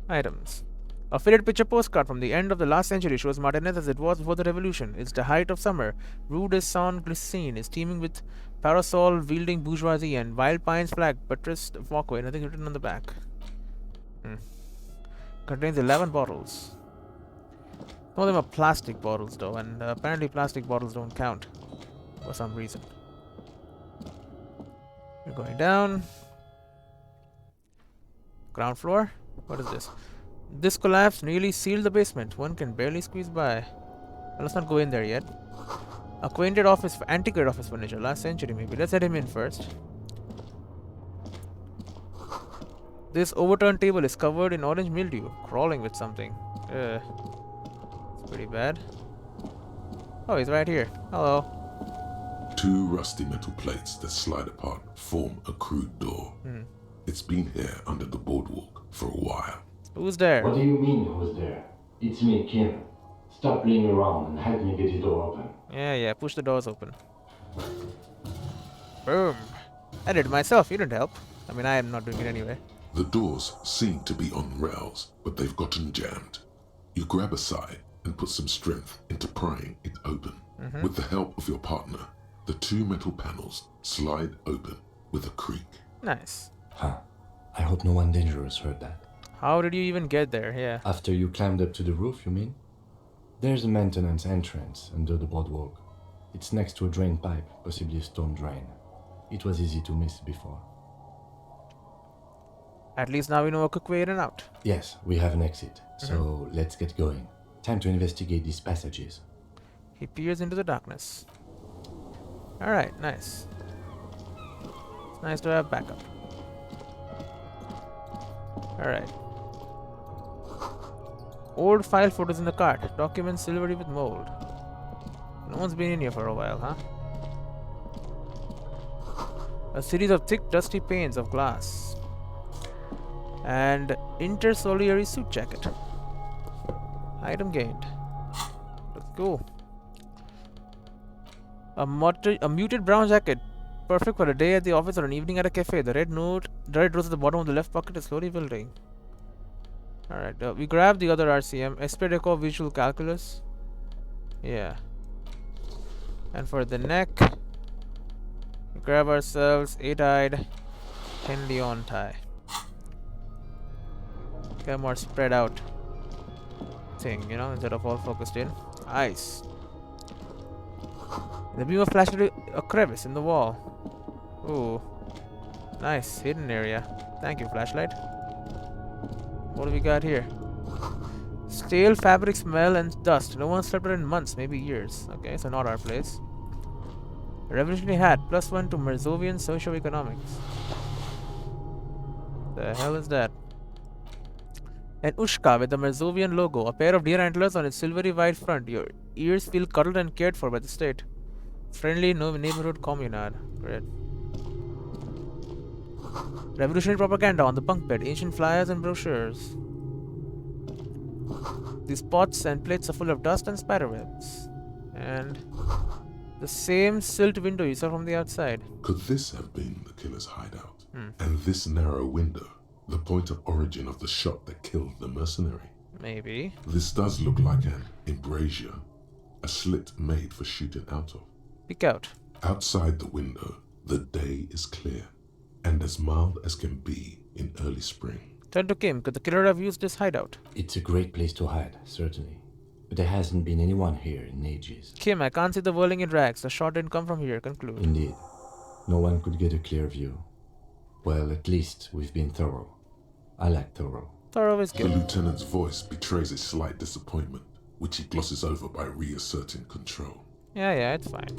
Items. A faded picture postcard from the end of the last century shows Martinez as it was before the revolution. It's the height of summer. Rue de Saint-Glycine is teeming with parasol-wielding bourgeoisie and wild pines flag buttressed walkway. Nothing written on the back. Contains 11 bottles. Some of them are plastic bottles though, and apparently plastic bottles don't count for some reason. We're going down. Ground floor? What is this? This collapse nearly sealed the basement. One can barely squeeze by. Well, let's not go in there yet. Antiquated office furniture. Last century maybe. Let's let him in first. This overturned table is covered in orange mildew. Crawling with something. It's pretty bad. Oh, he's right here. Hello. Two rusty metal plates that slide apart form a crude door. It's been here under the boardwalk for a while. Who's there? What do you mean who's there? It's me, Kim. Stop playing around and help me get the door open. Yeah, push the doors open. Boom. I did it myself, you didn't help. I mean, I am not doing it anyway. The doors seem to be on rails, but they've gotten jammed. You grab a side and put some strength into prying it open. With the help of your partner, the two metal panels slide open with a creak. Nice. Huh. I hope no one dangerous heard that. How did you even get there? Yeah. After you climbed up to the roof, you mean? There's a maintenance entrance under the boardwalk. It's next to a drain pipe, possibly a storm drain. It was easy to miss before. At least now we know a quick way in and out. Yes, we have an exit, so let's get going. Time to investigate these passages. He peers into the darkness. Alright, nice. It's nice to have backup. Alright. Old file photos in the cart. Documents silvery with mold. No one's been in here for a while, huh? A series of thick, dusty panes of glass. And intersolary suit jacket. Item gained. Looks cool. A muted brown jacket. Perfect for a day at the office or an evening at a cafe. The red rose at the bottom of the left pocket is slowly building. Alright, we grab the other RCM. Esprit de corps visual calculus. Yeah. And for the neck, we grab ourselves 8-eyed Henleon tie. Get a more spread out thing, you know, instead of all focused in. Ice. The beam of flash through a crevice in the wall. Ooh. Nice. Hidden area. Thank you, flashlight. what do we got here? Stale fabric smell and dust. No one slept there in months, maybe years. Okay, so not our place. Revolutionary hat. +1 to Merzovian socio-economics. The hell is that? An Ushka with the Merzovian logo. A pair of deer antlers on its silvery white front. Your ears feel cuddled and cared for by the state. Friendly no neighborhood communard. Great. Revolutionary propaganda on the bunk bed. Ancient flyers and brochures. These pots and plates are full of dust and spiderwebs. And the same silt window you saw from the outside. Could this have been the killer's hideout? And this narrow window, the point of origin of the shot that killed the mercenary? Maybe. This does look like an embrasure, a slit made for shooting out of. Peek out. Outside the window, the day is clear, and as mild as can be in early spring. Turn to Kim. Could the killer have used this hideout? It's a great place to hide, certainly. But there hasn't been anyone here in ages. Kim, I can't see the whirling in rags. The shot didn't come from here. Conclude. Indeed. No one could get a clear view. Well, at least we've been thorough. I like thorough. Thorough is The good. lieutenant's voice betrays a slight disappointment, which he glosses over by reasserting control. Yeah, it's fine.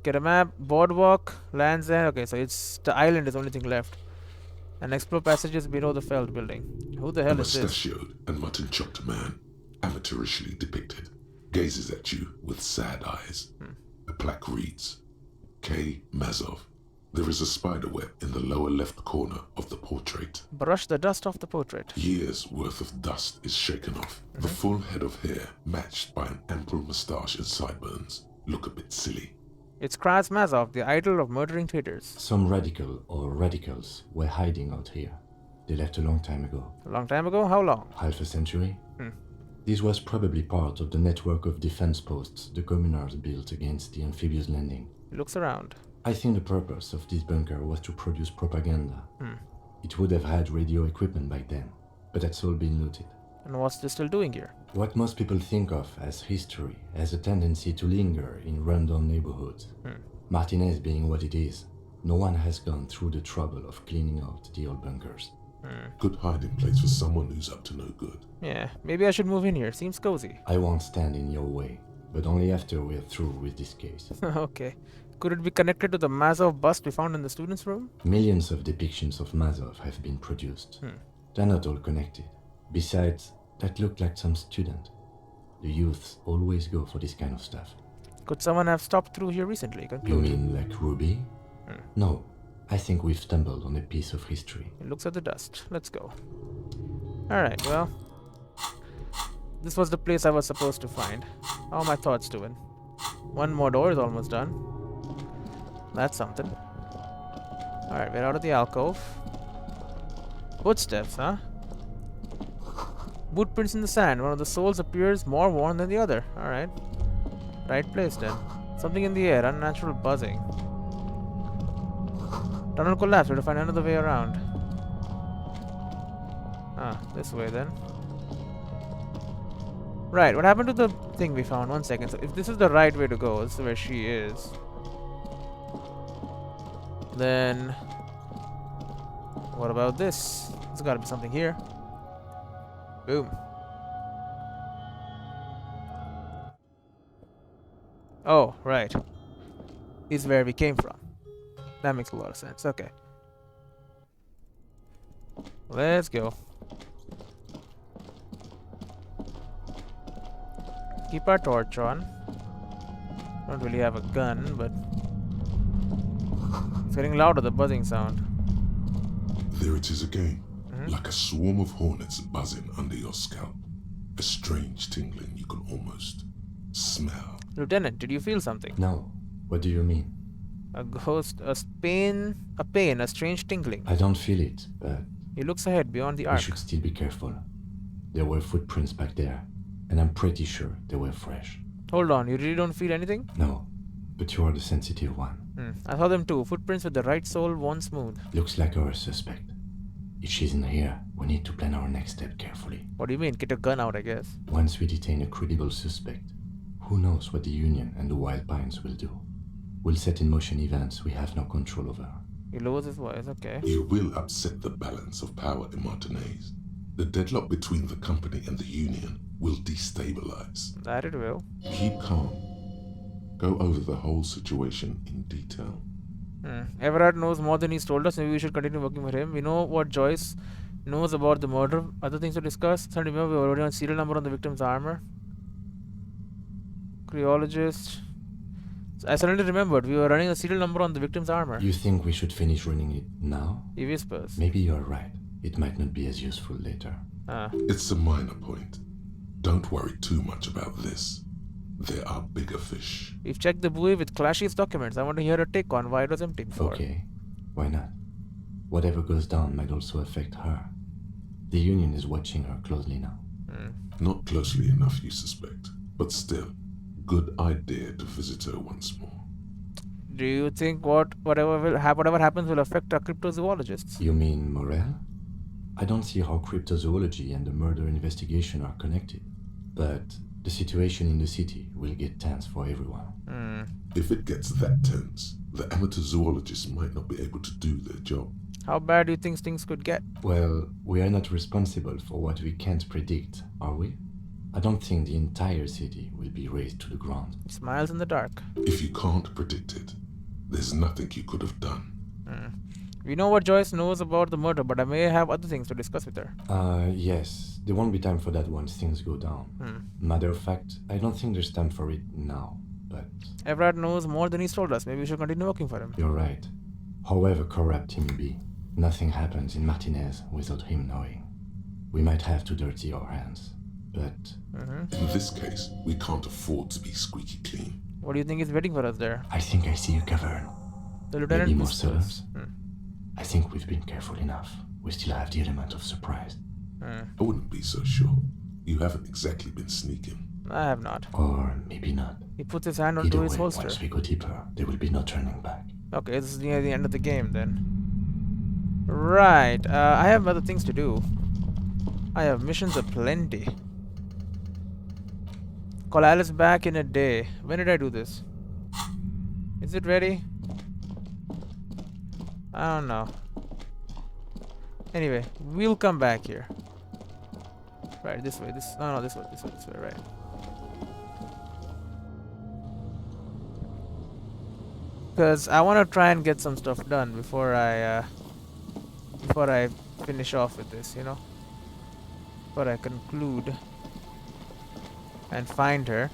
Get a map. Boardwalk. Lands End. Okay, so it's the island is the only thing left. And explore passages below the Feld building. Who the A hell is this? mustachioed and mutton-chopped man, amateurishly depicted, gazes at you with sad eyes. A plaque reads, K. Mazov. There is a spiderweb in the lower left corner of the portrait. Brush the dust off the portrait. Years' worth of dust is shaken off. The full head of hair, matched by an ample moustache and sideburns, look a bit silly. It's Kraz Mazov, the idol of murdering traitors. Some radical or radicals were hiding out here. They left a long time ago. A long time ago? How long? Half a century? This was probably part of the network of defense posts the communards built against the amphibious landing. He looks around. I think the purpose of this bunker was to produce propaganda. It would have had radio equipment back then, but that's all been looted. And what's this still doing here? What most people think of as history has a tendency to linger in rundown neighborhoods. Martinez being what it is, no one has gone through the trouble of cleaning out the old bunkers. Good hiding place for someone who's up to no good. Yeah, maybe I should move in here. Seems cozy. I won't stand in your way, but only after we're through with this case. Okay. Could it be connected to the Mazov bust we found in the students' room? Millions of depictions of Mazov have been produced. They're not all connected. Besides, that looked like some student. The youths always go for this kind of stuff. Could someone have stopped through here recently? You Conclude. mean like Ruby? No, I think we've stumbled on a piece of history. It looks at the dust. Let's go. Alright, well. This was the place I was supposed to find. How are my thoughts doing? One more door is almost done. That's something. Alright, we're out of the alcove. Footsteps, huh? Bootprints in the sand. One of the soles appears more worn than the other. Alright. Right place then. Something in the air. Unnatural buzzing. Tunnel collapsed. We have to find another way around. Ah, this way then. Right, what happened to the thing we found? 1 second. So if this is the right way to go, this is where she is. Then what about this? There's gotta be something here. Boom. Oh, right. Is where we came from. That makes a lot of sense. Okay. Let's go. Keep our torch on. Don't really have a gun, but it's getting louder, the buzzing sound. There it is again, like a swarm of hornets buzzing under your scalp. A strange tingling you can almost smell. Lieutenant, did you feel something? No, what do you mean? A ghost, a pain, a strange tingling. I don't feel it, but He looks ahead beyond the we arc. should still be careful. There were footprints back there, and I'm pretty sure they were fresh. Hold on, you really don't feel anything? No, but you are the sensitive one. I saw them too. Footprints with the right sole worn smooth. Looks like our suspect. If she's in here, we need to plan our next step carefully. What do you mean? Get a gun out, I guess. Once we detain a credible suspect, who knows what the Union and the Wild Pines will do? We'll set in motion events we have no control over. He lowers his voice, okay. You will upset the balance of power in Martinez. The deadlock between the company and the union will destabilize. That it will. Keep calm. Go over the whole situation in detail. Everard knows more than he's told us. Maybe we should continue working for him. We know what Joyce knows about the murder. Other things to discuss. So remember, we were already on serial number on the victim's armor. Cryologist. I suddenly remembered we were running a serial number on the victim's armor. You think we should finish running it now? He whispers. Maybe you're right. It might not be as useful later. It's a minor point. Don't worry too much about this. There are bigger fish. We've checked the buoy with Clashy's documents. I want to hear her take on why it was empty before. Okay, why not? Whatever goes down might also affect her. The Union is watching her closely now. Not closely enough, you suspect. But still, good idea to visit her once more. Do you think whatever happens will affect our cryptozoologists? You mean Morel? I don't see how cryptozoology and the murder investigation are connected. But the situation in the city will get tense for everyone. If it gets that tense, the amateur zoologists might not be able to do their job. How bad do you think things could get? Well, we are not responsible for what we can't predict, are we? I don't think the entire city will be razed to the ground. Smiles in the dark. If you can't predict it, there's nothing you could have done. We know what Joyce knows about the murder, but I may have other things to discuss with her. Yes. There won't be time for that once things go down. Matter of fact, I don't think there's time for it now, but... Everard knows more than he's told us. Maybe we should continue working for him. You're right. However corrupt he may be, nothing happens in Martinez without him knowing. We might have to dirty our hands, but... In this case, we can't afford to be squeaky clean. What do you think is waiting for us there? I think I see a cavern. The lieutenant Maybe more whispers. servs. I think we've been careful enough. We still have the element of surprise. I wouldn't be so sure. You haven't exactly been sneaking. I have not. Or maybe not. He puts his hand onto Either his way, holster. once we go deeper, there will be no turning back. Okay, this is near the end of the game then. Right, I have other things to do. I have missions aplenty. Call Alice back in a day. When did I do this? Is it ready? I don't know. Anyway, we'll come back here. Right, this way. This way, right. Because I want to try and get some stuff done before I finish off with this, you know? Before I conclude and find her.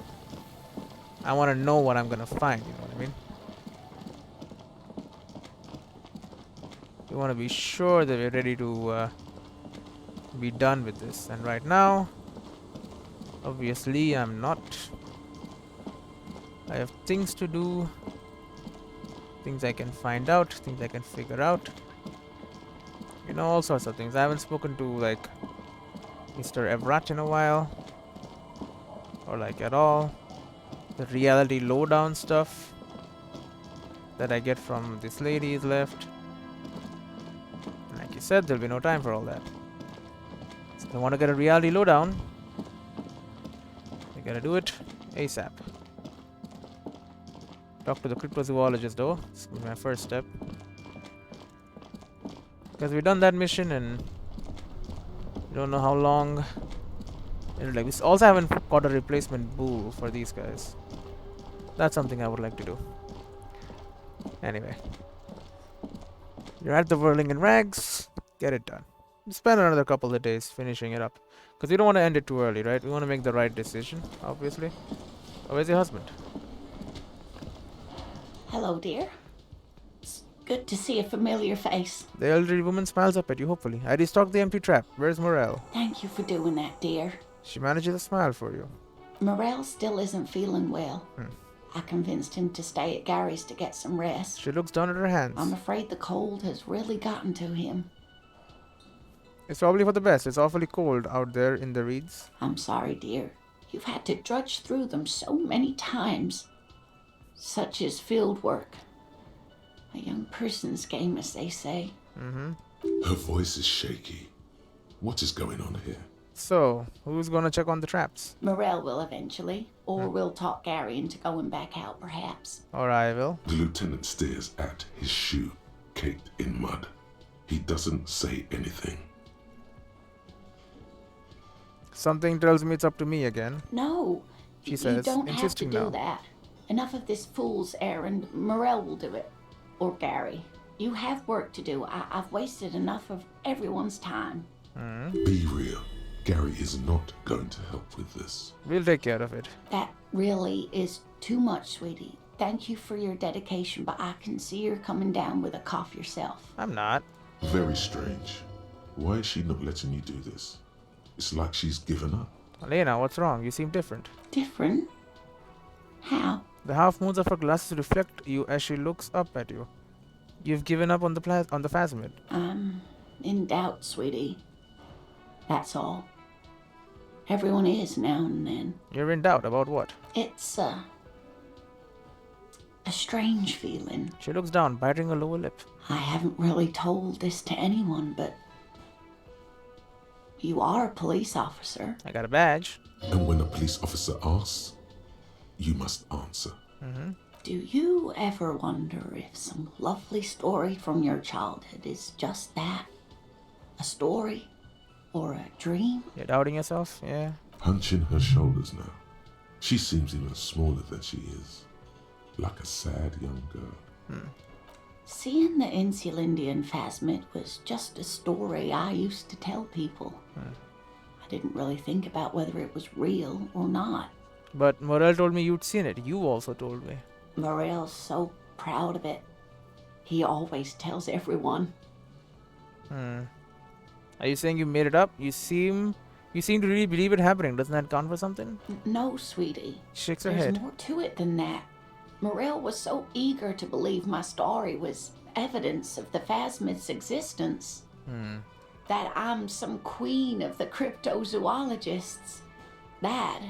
I want to know what I'm going to find, you know what I mean? We want to be sure that we're ready to be done with this. And right now, obviously, I'm not. I have things to do. Things I can find out. Things I can figure out. You know, all sorts of things. I haven't spoken to, like, Mr. Everett in a while. Or, like, at all. The reality lowdown stuff that I get from this lady is left. Like you said, there'll be no time for all that. So if I want to get a reality lowdown, I gotta do it ASAP. Talk to the cryptozoologist though. This is my first step. Because we've done that mission and we don't know how long it'll take. We also haven't got a replacement bull for these guys. That's something I would like to do. Anyway. You're at the whirling in rags. Get it done. Spend another couple of days finishing it up. Because we don't want to end it too early, right? We want to make the right decision, obviously. Oh, where's your husband? Hello, dear. It's good to see a familiar face. The elderly woman smiles up at you, hopefully. I restocked the empty trap. Where's Morel? Thank you for doing that, dear. She manages to smile for you. Morel still isn't feeling well. I convinced him to stay at Gary's to get some rest. She looks down at her hands. I'm afraid the cold has really gotten to him. It's probably for the best. It's awfully cold out there in the reeds. I'm sorry, dear. You've had to drudge through them so many times. Such is field work. A young person's game, as they say. Her voice is shaky. What is going on here? So, who's gonna check on the traps? Morel will eventually. Or we'll talk Gary into going back out, perhaps. Or I will. The lieutenant stares at his shoe. caked in mud. He doesn't say anything. Something tells me it's up to me again. No, She you says, don't have to insisting do now. that. Enough of this fool's errand. Morel will do it. Or Gary. You have work to do. I've wasted enough of everyone's time. Be real. Gary is not going to help with this. We'll take care of it. That really is too much, sweetie. Thank you for your dedication, but I can see you're coming down with a cough yourself. I'm not. Very strange. Why is she not letting you do this? It's like she's given up. Elena, what's wrong? You seem different. Different? How? The half moons of her glasses reflect you as she looks up at you. You've given up on the phasmid. I'm in doubt, sweetie. That's all. Everyone is now and then. You're in doubt about what? It's a strange feeling. She looks down, biting her lower lip. I haven't really told this to anyone, but you are a police officer. I got a badge. And when a police officer asks, you must answer. Do you ever wonder if some lovely story from your childhood is just that? A story? Or a dream? You're doubting yourself? Yeah. Hunching her shoulders now. She seems even smaller than she is. Like a sad young girl. Seeing the Insulindian phasmid was just a story I used to tell people. I didn't really think about whether it was real or not. But Morel told me you'd seen it. You also told me. Morel's so proud of it. He always tells everyone. Are you saying you made it up? You seem to really believe it happening. Doesn't that count for something? No, sweetie. She shakes her There's head. more to it than that. Morel was so eager to believe my story was evidence of the phasmid's existence. That I'm some queen of the cryptozoologists. That.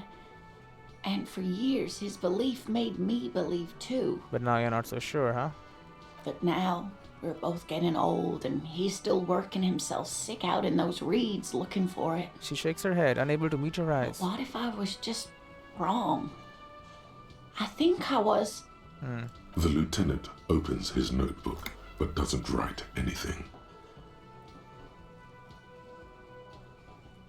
And for years, his belief made me believe too. But now you're not so sure, huh? But now, we're both getting old, and he's still working himself sick out in those reeds looking for it. She shakes her head, unable to meet her eyes. What if I was just wrong? I think I was. The lieutenant opens his notebook, but doesn't write anything.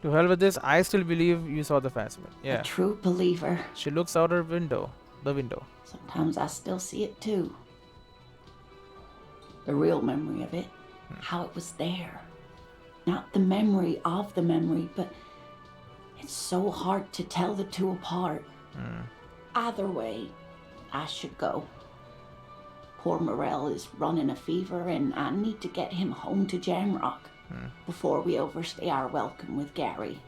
To hell with this, I still believe you saw the phasmid. Yeah. A true believer. She looks out her window. The window. Sometimes I still see it too. The real memory of it. How it was there. Not the memory of the memory, but it's so hard to tell the two apart. Either way, I should go. Poor Morel is running a fever, and I need to get him home to Jamrock before we overstay our welcome with Gary.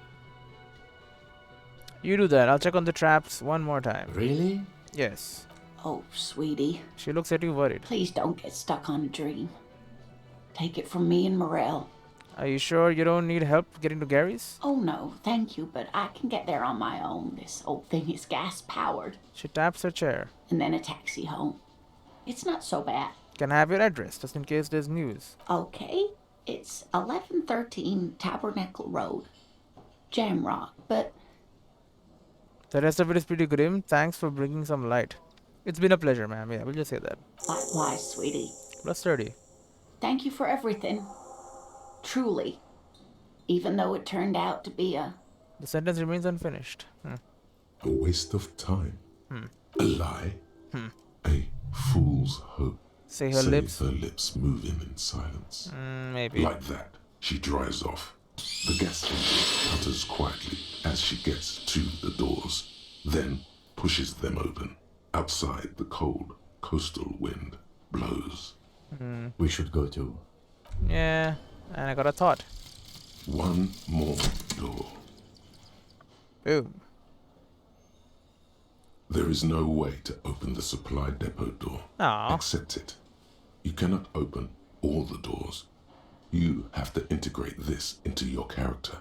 You do that. I'll check on the traps one more time. Really? Yes. Oh, sweetie, She looks at you worried. please don't get stuck on a dream. Take it from me and Morel. Are you sure you don't need help getting to Gary's? Oh no, thank you, but I can get there on my own. This old thing is gas-powered. She taps her chair. And then a taxi home. It's not so bad. Can I have your address, just in case there's news? Okay, it's 1113 Tabernacle Road, Jamrock, but The rest of it is pretty grim. Thanks for bringing some light. It's been a pleasure, ma'am. Yeah, we'll just say that. likewise, sweetie. Plus 30. Thank you for everything. Truly. Even though it turned out to be a... The sentence remains unfinished. A waste of time. A lie. A fool's hope. Say her lips. Her lips moving in silence. Maybe. Like that, she drives off. The gas engine putters quietly as she gets to the doors, then pushes them open. Outside, the cold coastal wind blows. We should go too. Yeah, and I got a thought. One more door. Boom. There is no way to open the supply depot door. Aw. Accept it. You cannot open all the doors. You have to integrate this into your character.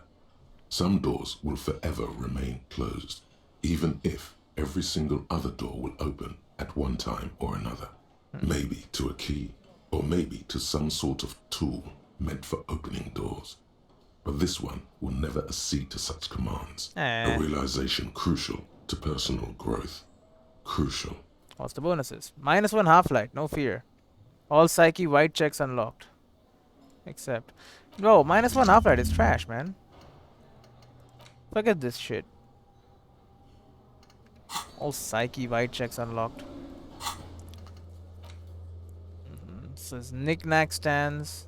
Some doors will forever remain closed, even if every single other door will open at one time or another. Maybe to a key, or maybe to some sort of tool meant for opening doors. But this one will never accede to such commands. A realization crucial to personal growth. Crucial. What's the bonuses? -1 half-light, no fear. All psyche white checks unlocked. Except. No, -1 half-life is trash, man. Forget this shit. All psyche white checks unlocked. Says knick-knack stands.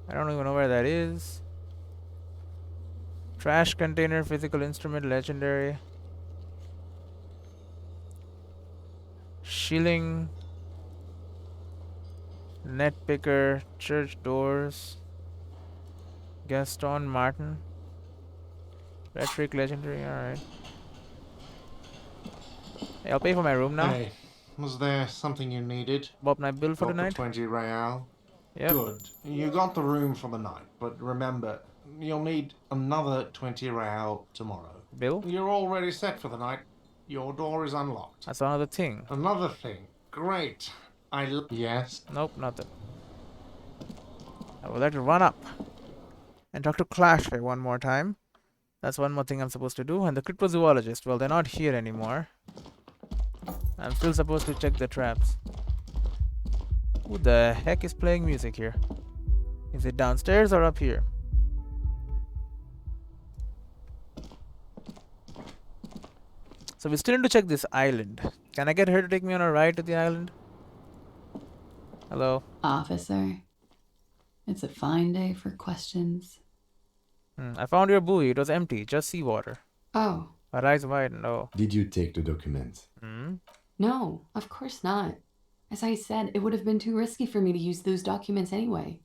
I don't even know where that is. Trash container, physical instrument, legendary. Shilling. Net picker, church doors. Gaston Martin. Rhetoric, legendary, alright. Hey, I'll pay for my room now. Hey, was there something you needed? Bob, my bill for Got the tonight? 20 real. Yep. Good. You got the room for the night, but remember, you'll need another 20 real tomorrow. Bill? You're already set for the night. Your door is unlocked. That's another thing. Another thing. Great. Yes? Nope, nothing. I would like to run up and talk to Clashway one more time. That's one more thing I'm supposed to do. And the cryptozoologist, well, they're not here anymore. I'm still supposed to check the traps. Who the heck is playing music here? Is it downstairs or up here? So we still need to check this island. Can I get her to take me on a ride to the island? Hello? Officer, it's a fine day for questions. I found your buoy. It was empty. Just seawater. Oh. Her eyes wide. No. Did you take the documents? No, of course not. As I said, it would have been too risky for me to use those documents anyway.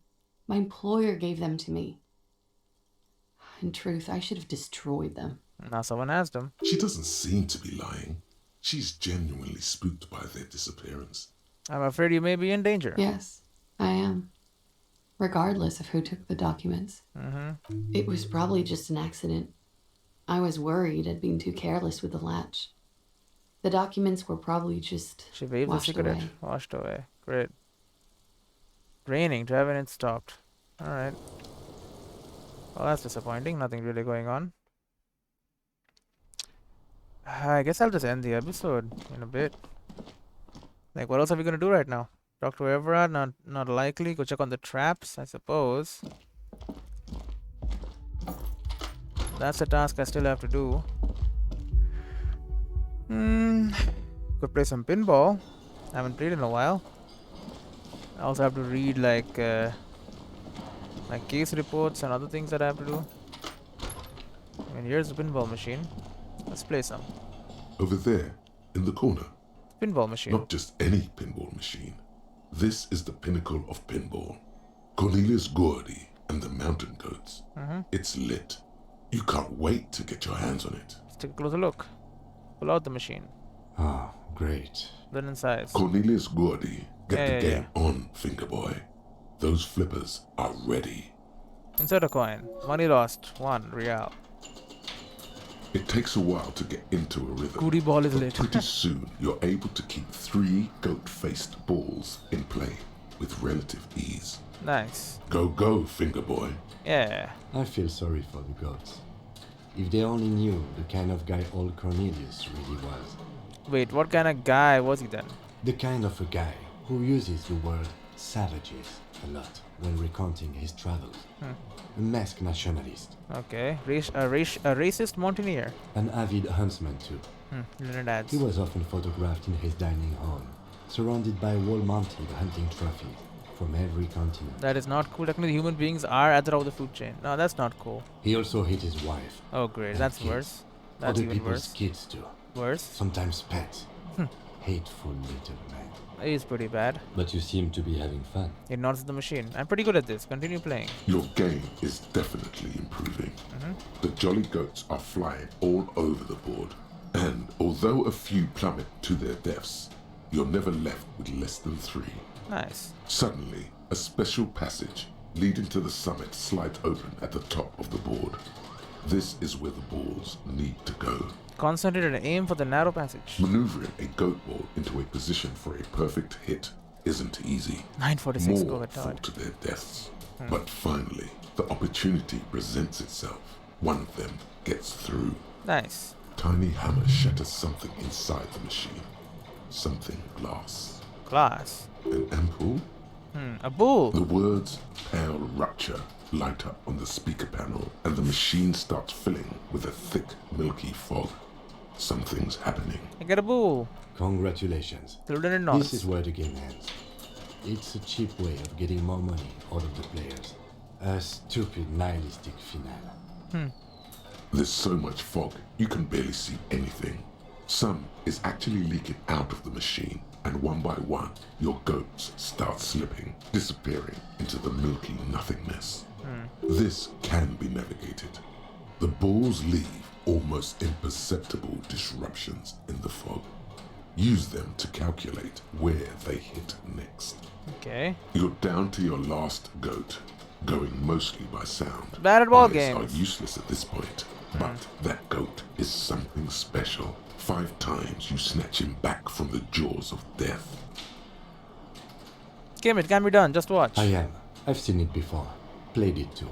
My employer gave them to me. In truth, I should have destroyed them. Now someone asked them. She doesn't seem to be lying. She's genuinely spooked by their disappearance. I'm afraid you may be in danger. Yes, I am. Regardless of who took the documents. It was probably just an accident. I was worried I'd been too careless with the latch. The documents were probably just She waved the washed cigarette. away. Washed away. Great. Raining. Driving it stopped. Alright. Well, that's disappointing. Nothing really going on. I guess I'll just end the episode in a bit. Like, what else are we gonna do right now? Talk to Everard? Not likely. Go check on the traps, I suppose. That's a task I still have to do. Could play some pinball. I haven't played in a while. I also have to read like my case reports and other things that I have to do. I mean, here's the pinball machine. Let's play some. Over there, in the corner. Pinball machine. Not just any pinball machine. This is the pinnacle of pinball. Cornelius Gordy and the Mountain Goats. It's lit. You can't wait to get your hands on it. Let's take a closer look. Pull out the machine. Ah, great. Then in size. Cornelius Gordy, get the game on, Fingerboy. Those flippers are ready. Insert a coin. Money lost. 1 real. It takes a while to get into a rhythm. Goody ball is but lit. pretty soon, you're able to keep 3 goat-faced balls in play with relative ease. Nice. Go, go, Fingerboy. Yeah. I feel sorry for the gods. If they only knew the kind of guy old Cornelius really was. Wait, what kind of guy was he then? The kind of a guy who uses the word savages a lot when recounting his travels. A masked nationalist. Okay. A racist mountaineer. An avid huntsman too. Leonard ads. He was often photographed in his dining hall, surrounded by wall-mounted hunting trophies from every continent. That is not cool. Technically, human beings are at the top of the food chain. No, that's not cool. He also hit his wife. Oh, great. That's kids. worse. That's Other even people's worse. kids too. Worse? Sometimes pets. Hateful little man. It is pretty bad. But you seem to be having fun. It nods at the machine. I'm pretty good at this. Continue playing. Your game is definitely improving. The Jolly Goats are flying all over the board. And although a few plummet to their deaths, you're never left with less than 3. Nice. Suddenly, a special passage leading to the summit slides open at the top of the board. This is where the balls need to go. Concentrate and aim for the narrow passage. Maneuvering a goat ball into a position for a perfect hit isn't easy. 946 More go fall to their deaths. But finally, the opportunity presents itself. One of them gets through. Nice. Tiny hammer shatters something inside the machine. something glass. Glass. An ampoule? A bull. The words pale rupture light up on the speaker panel, and the machine starts filling with a thick, milky fog. Something's happening. I get a bull. Congratulations. This is where the game ends. It's a cheap way of getting more money out of the players. A stupid nihilistic finale. There's so much fog, you can barely see anything. Some is actually leaking out of the machine, and one by one, your goats start slipping, disappearing into the milky nothingness. This can be navigated. The bulls leave almost imperceptible disruptions in the fog. Use them to calculate where they hit next. Okay. You're down to your last goat, going mostly by sound. Bad at ball Eyes games. are useless at this point, but that goat is something special. 5 times you snatch him back from the jaws of death. Game, it can be done. Just watch. I am. I've seen it before. Played it too.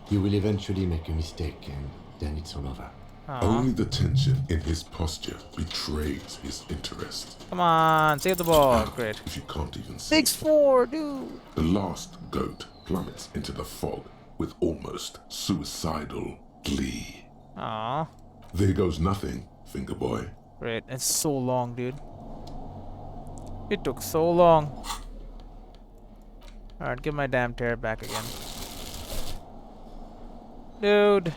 You will eventually make a mistake and then it's all over. Only the tension in his posture betrays his interest. Come on, save the ball. Great. If you can't even see. 6-4, dude. The last goat plummets into the fog with almost suicidal glee. Aww. There goes nothing, finger boy. Great. It's so long, dude. It took so long. Alright, give my damn tear back again. Dude.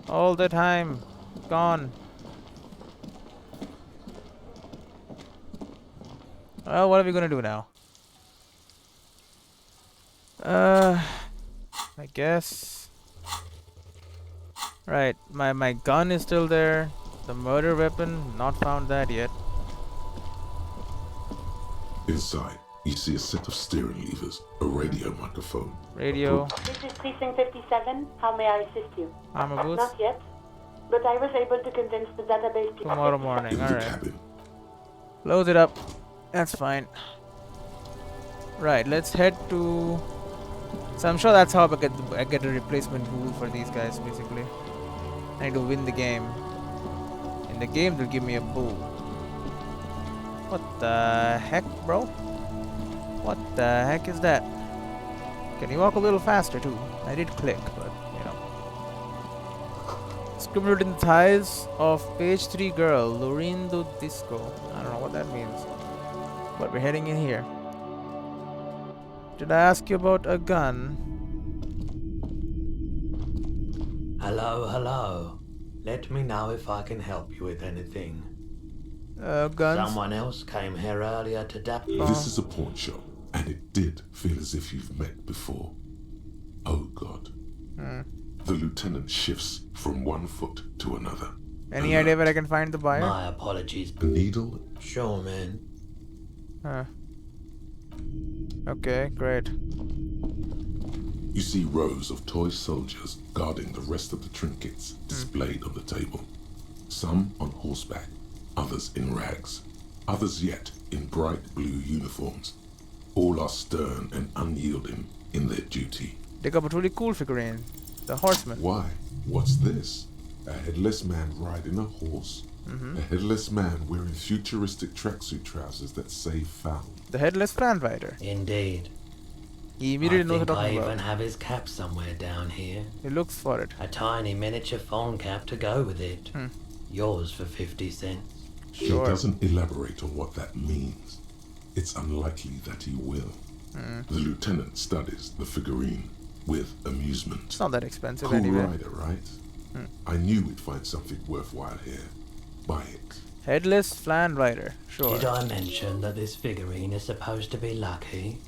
All the time. Gone. Well, what are we gonna do now? I guess. Right, my gun is still there. The murder weapon, not found that yet. Inside, you see a set of steering levers, a radio microphone. Radio. This is Precinct 57. How may I assist you? Armor boots. Not yet, but I was able to convince the database to... Tomorrow morning, In the alright. cabin. Close it up. That's fine. Right, let's head to... So I'm sure that's how I get a replacement tool for these guys, basically. I need to win the game. In the game, they'll give me a bull. What the heck, bro? What the heck is that? Can you walk a little faster, too? I did click, but, you know. Scribbled in the thighs of page 3 girl, Lorraine do Disco. I don't know what that means. But we're heading in here. Did I ask you about a gun? Hello, hello. Let me know if I can help you with anything. Guns? Someone else came here earlier today. This is a pawn shop, and it did feel as if you've met before. Oh God. The lieutenant shifts from one foot to another. Any idea where I can find the buyer? My apologies. A needle? Sure, man. Okay, great. You see rows of toy soldiers guarding the rest of the trinkets displayed on the table. Some on horseback, others in rags, others yet in bright blue uniforms. All are stern and unyielding in their duty. Dig up a really cool figurine. The horseman. Why? What's this? A headless man riding a horse. A headless man wearing futuristic tracksuit trousers that say found. The headless fan rider. Indeed. He immediately knows what I'm I talking even about. have his cap somewhere down here. He looks for it. A tiny miniature phone cap to go with it. Yours for 50 cents. He doesn't elaborate on what that means. It's unlikely that he will. The lieutenant studies the figurine with amusement. It's not that expensive Cool anyway. rider, right? I knew we'd find something worthwhile here. Buy it. Headless flan rider. Sure. Did I mention that this figurine is supposed to be lucky?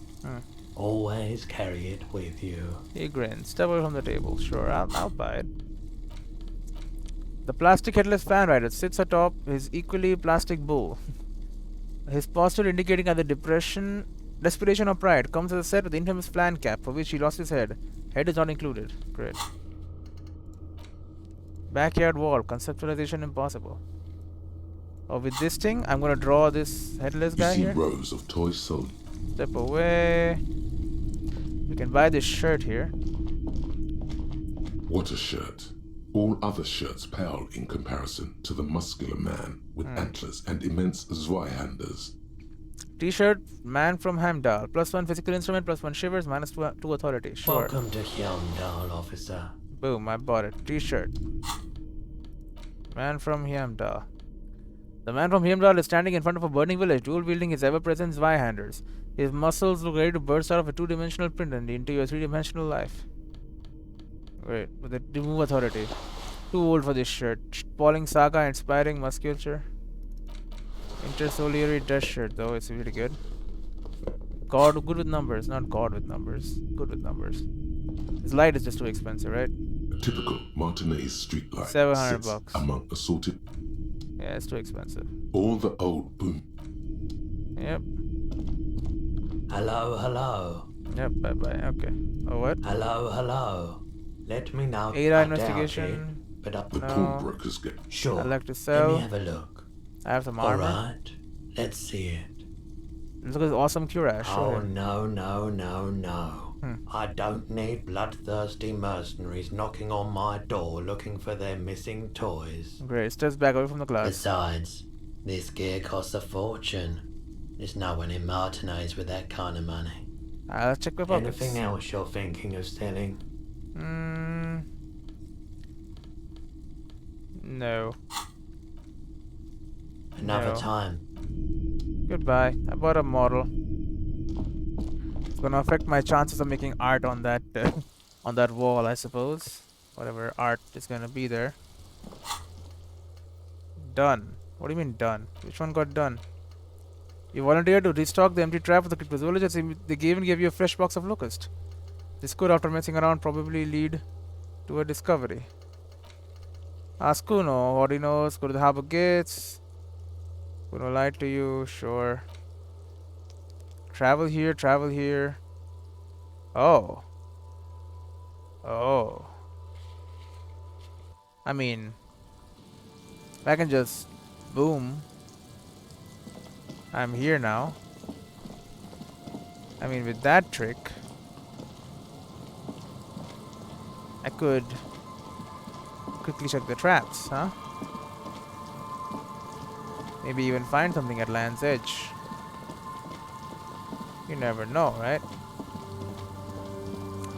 Always carry it with you. He grins. Step away from the table. Sure, I'll buy it. The plastic headless fan rider sits atop his equally plastic bull. His posture indicating either desperation or pride comes as a set with the infamous flan cap for which he lost his head. Head is not included. Great. Backyard wall. Conceptualization impossible. Oh, with this thing, I'm gonna draw this headless guy You see here. rows of toy soldiers. Step away. You can buy this shirt here. What a shirt. All other shirts pale in comparison to the muscular man with antlers and immense Zweihanders. T-shirt, man from Heimdall. +1 physical instrument, +1 shivers, -2 authority. Sure. Welcome to Heimdall, officer. Boom, I bought it. T-shirt. Man from Heimdall. The man from Heimdall is standing in front of a burning village, dual-wielding his ever-present Zweihanders. His muscles look ready to burst out of a two-dimensional print and into your three-dimensional life. Wait, with the remove authority. Too old for this shirt. Spalling saga, inspiring musculature. Intersolary dress shirt, though, it's really good. Good with numbers, not God with numbers. Good with numbers. His light is just too expensive, right? A typical Martinez street light $700 sits among assorted. Yeah, it's too expensive. All the old boom. Yep. Hello, hello. Yep, bye-bye. Okay. Oh, what? Hello, hello. Let me know. 8-hour investigation. But up The pawnbrokers get. Sure. I'd like to sell. Let me have a look. I have some armor. Alright. Let's see it. Look at this awesome cuirass. Oh, no, no, no, no. I don't need bloodthirsty mercenaries knocking on my door looking for their missing toys. Great, steps back away from the glass. Besides, this gear costs a fortune. There's no one in Martinez with that kind of money. Let's check my pockets. Anything else you're thinking of selling? No. Another No. time. Goodbye. I bought a model. It's gonna affect my chances of making art on that on that wall, I suppose. Whatever art is gonna be there. Done. What do you mean done? Which one got done? You volunteered to restock the empty trap of the cryptozoologists. They even gave you a fresh box of locust. This could, after messing around, probably lead to a discovery. Ask Kuno what he knows. Go to the harbor gates. Kuno lied to you, sure. Travel here, travel here. Oh. Oh. I mean, if I can just boom. I'm here now. I mean, with that trick, I could quickly check the traps, huh? Maybe even find something at Land's Edge. You never know, right?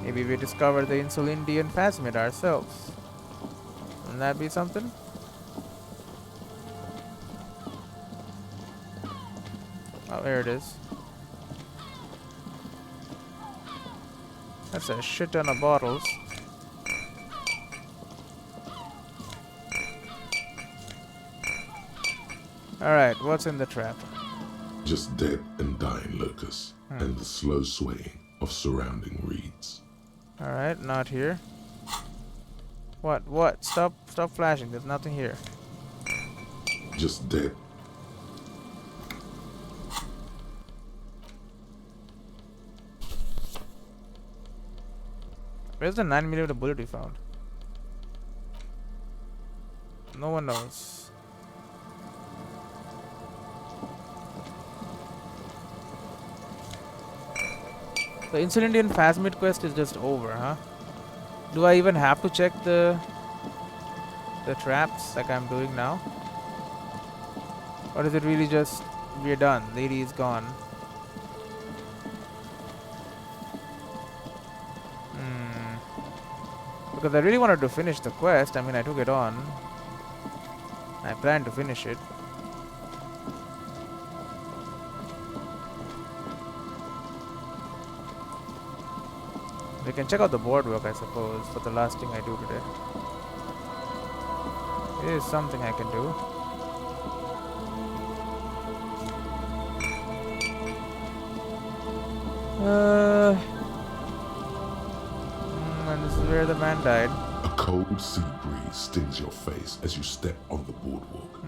Maybe we discover the Insulindian phasmid ourselves. Wouldn't that be something? Oh, there it is. That's a shit ton of bottles. Alright, what's in the trap? Just dead and dying locusts and the slow swaying of surrounding reeds. Alright, not here. What? Stop flashing. There's nothing here. Just dead. Where's the 9mm bullet we found? No one knows. The Insulindian phasmid quest is just over, huh? Do I even have to check the traps like I'm doing now? Or is it really just we're done? Lady is gone. Because I really wanted to finish the quest. I mean, I took it on. I plan to finish it. We can check out the boardwalk, I suppose, for the last thing I do today. It is something I can do. And this is where the man died. A cold sea breeze stings your face as you step on the boardwalk.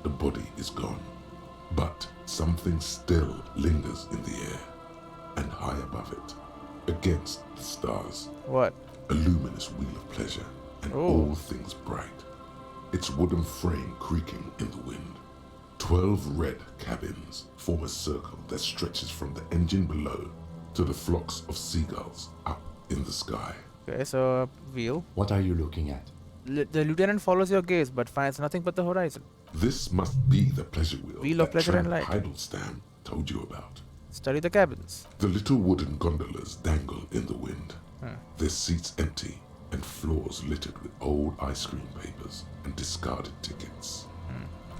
The body is gone, but something still lingers in the air, and high above it, against the stars. What? A luminous wheel of pleasure, and all things bright. Its wooden frame creaking in the wind. 12 red cabins form a circle that stretches from the engine below to the flocks of seagulls up in the sky. Okay, so wheel. What are you looking at? The lieutenant follows your gaze but finds nothing but the horizon. This must be the pleasure wheel Wheel of that pleasure and Tramp light. Heidelstein told you about. Study the cabins. The little wooden gondolas dangle in the wind. Hmm. Their seats empty and floors littered with old ice cream papers and discarded tickets.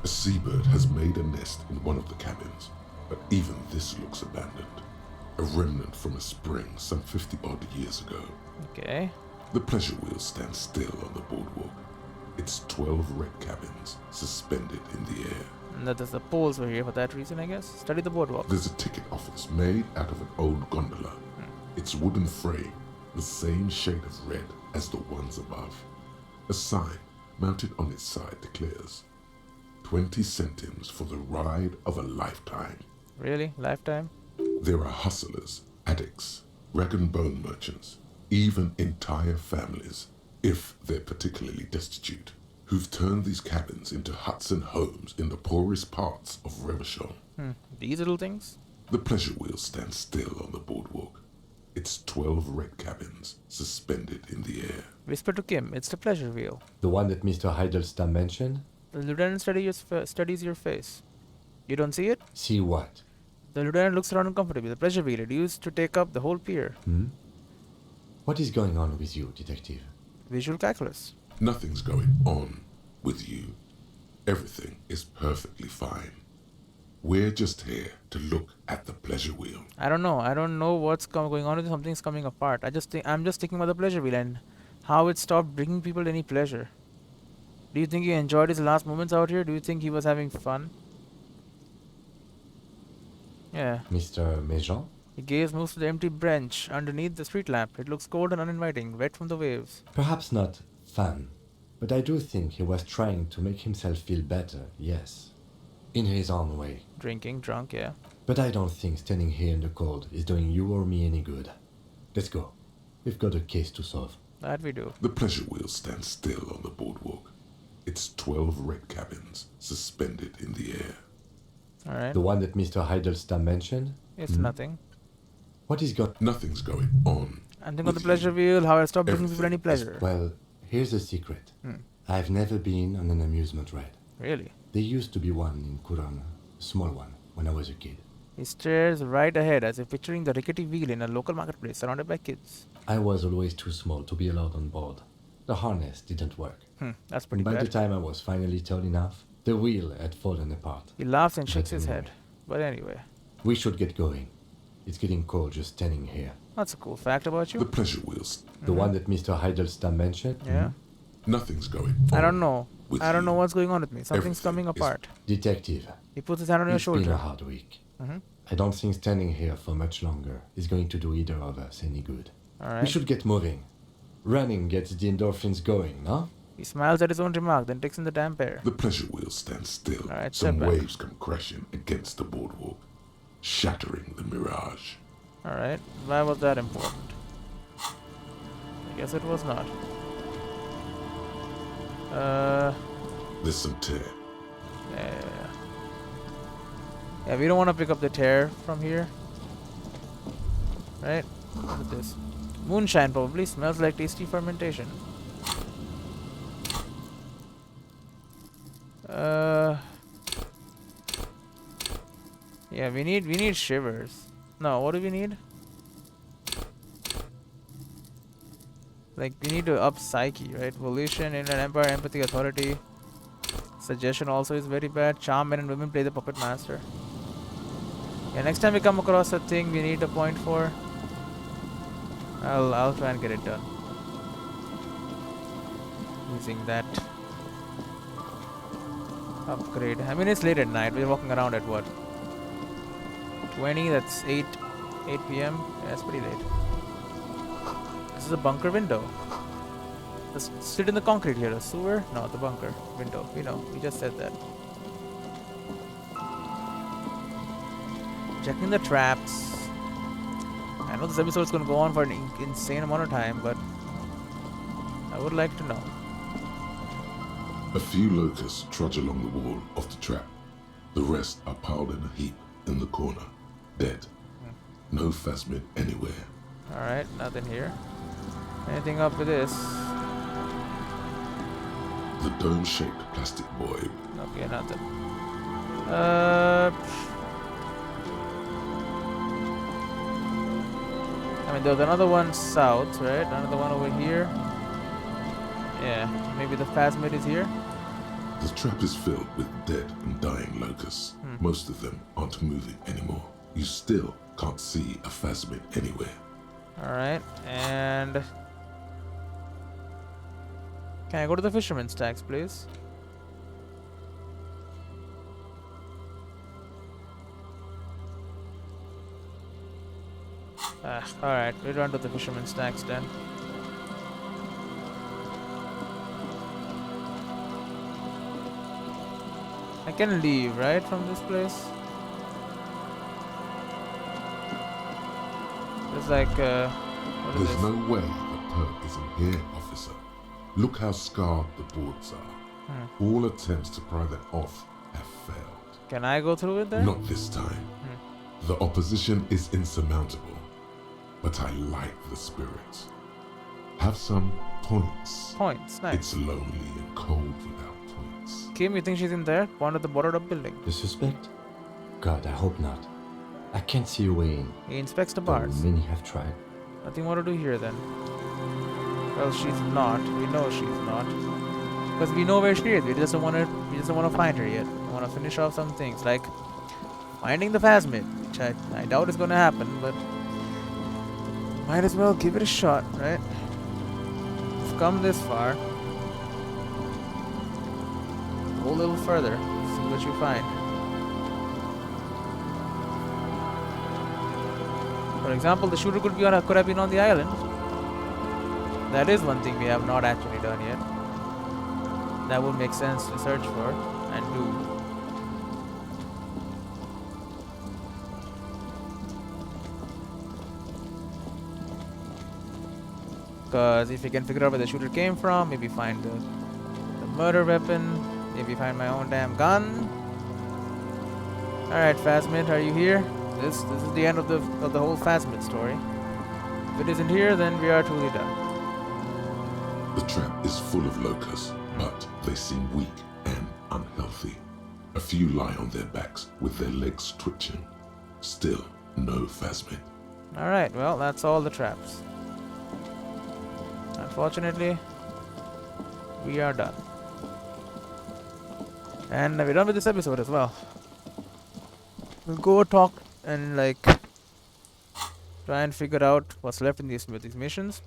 A seabird has made a nest in one of the cabins, but even this looks abandoned. A remnant from a spring some 50-odd years ago. Okay. The pleasure wheel stands still on the boardwalk. Its 12 red cabins suspended in the air. And that the poles were here for that reason, I guess. Study the boardwalk. There's a ticket office made out of an old gondola. Its wooden frame, the same shade of red as the ones above. A sign mounted on its side declares, 20 centimes for the ride of a lifetime. Really? Lifetime? There are hustlers, addicts, rag and bone merchants, even entire families, if they're particularly destitute, who've turned these cabins into huts and homes in the poorest parts of Revachon. These little things? The pleasure wheel stands still on the boardwalk. Its 12 red cabins suspended in the air. Whisper to Kim, it's the pleasure wheel. The one that Mr. Heidelstein mentioned? The lieutenant studies your face. You don't see it? See what? The lieutenant looks around uncomfortably. The pleasure wheel, it used to take up the whole pier. What is going on with you, detective? Visual calculus. Nothing's going on with you. Everything is perfectly fine. We're just here to look at the pleasure wheel. I don't know what's going on with it. Something's coming apart. I'm just thinking about the pleasure wheel and how it stopped bringing people any pleasure. Do you think he enjoyed his last moments out here? Do you think he was having fun? Yeah. Mr. Mejean? He gaze moves to the empty bench underneath the street lamp. It looks cold and uninviting, wet from the waves. Perhaps not fun, but I do think he was trying to make himself feel better, yes. In his own way. Drinking, drunk, yeah. But I don't think standing here in the cold is doing you or me any good. Let's go. We've got a case to solve. That we do. The pleasure wheel stands still on the boardwalk. Its 12 red cabins suspended in the air. Alright. The one that Mr. Heidelstein mentioned? It's nothing. What is got... Nothing's going on. I'm thinking of the pleasure wheel, how I stopped bringing people any pleasure. Well, here's the secret. I've never been on an amusement ride. Really? There used to be one in Couronne, a small one, when I was a kid. He stares right ahead as if picturing the rickety wheel in a local marketplace surrounded by kids. I was always too small to be allowed on board. The harness didn't work. That's pretty By bad. the time I was finally tall enough, the wheel had fallen apart. He laughs and shakes his head. But anyway. We should get going. It's getting cold just standing here. That's a cool fact about you. The pleasure wheels. The one that Mr. Heidelstein mentioned? Yeah. Nothing's going on. I don't know. I don't know what's going on with me. Something's coming Everything apart. Detective. He puts his hand on your It's shoulder. been a hard week. I don't think standing here for much longer is going to do either of us any good. Alright. We should get moving. Running gets the endorphins going, no? He smiles at his own remark, then takes in the damp air. The pleasure wheel stands still. Alright, Some step back. waves come crashing against the boardwalk, shattering the mirage. Alright. Why was that important? I guess it was not. There's some tear. Yeah, we don't want to pick up the tear from here. Right? Look at this. Moonshine probably smells like tasty fermentation. Yeah, we need shivers. No, what do we need? Like, we need to up psyche, right? Volition, inner empire, empathy, authority. Suggestion also is very bad. Charm, men and women play the puppet master. Yeah, next time we come across a thing we need a point for, I'll try and get it done. Using that upgrade. I mean, it's late at night. We're walking around at what? 20? That's 8 p.m. Yeah, that's pretty late. This is a bunker window. Let's sit in the concrete here. A sewer? No, the bunker window. We know. We just said that. Checking the traps. I know this episode's gonna go on for an insane amount of time, but I would like to know. A few locusts trudge along the wall of the trap. The rest are piled in a heap in the corner, dead. No phasmid anywhere. Alright, nothing here. Anything up with this? The dome-shaped plastic void. Okay, nothing. I mean, there's another one south, right? Another one over here. Yeah, maybe the phasmid is here. The trap is filled with dead and dying locusts. Most of them aren't moving anymore. You still can't see a phasmid anywhere. Alright, and... Can I go to the fisherman's stacks, please? Alright, we run to the fisherman's stacks then. I can leave, right, from this place? There's like, what is There's this? no way the perk isn't here, officer. Look how scarred the boards are. All attempts to pry them off have failed. Can I go through it then? Not this time. The opposition is insurmountable, but I like the spirit. Have some points. Points, nice. It's lonely and cold without points. Kim, you think she's in there? One at the boarded up building. The suspect? God, I hope not. I can't see a way in. He inspects the Though bars. many have tried. Nothing more to do here then. Well, she's not. We know she's not. Because we know where she is. We just don't want to find her yet. We want to finish off some things like finding the phasmid, which I doubt is going to happen, but might as well give it a shot, right? We've come this far. Go a little further. See what you find. For example, the shooter could have been on the island. That is one thing we have not actually done yet. That would make sense to search for and do. Because if we can figure out where the shooter came from, maybe find the murder weapon, maybe find my own damn gun. Alright, Phasmid, are you here? This is the end of the whole Phasmid story. If it isn't here, then we are truly done. The trap is full of locusts, but they seem weak and unhealthy. A few lie on their backs with their legs twitching. Still, no phasmid. Alright, well, that's all the traps. Unfortunately, we are done. And we're done with this episode as well. We'll go talk and try and figure out what's left in these missions.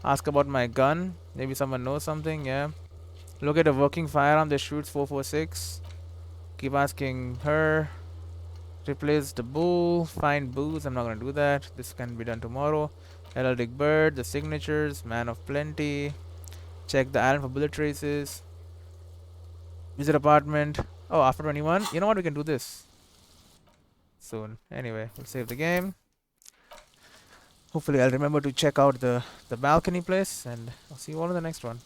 Ask about my gun. Maybe someone knows something, yeah. Look at a working firearm that shoots 4.46. Keep asking her. Replace the bull. Find booze. I'm not gonna do that. This can be done tomorrow. Heraldic bird. The signatures. Man of plenty. Check the island for bullet traces. Visit apartment. Oh, after 21. You know what? We can do this soon. Anyway, we'll save the game. Hopefully I'll remember to check out the balcony place, and I'll see you all in the next one.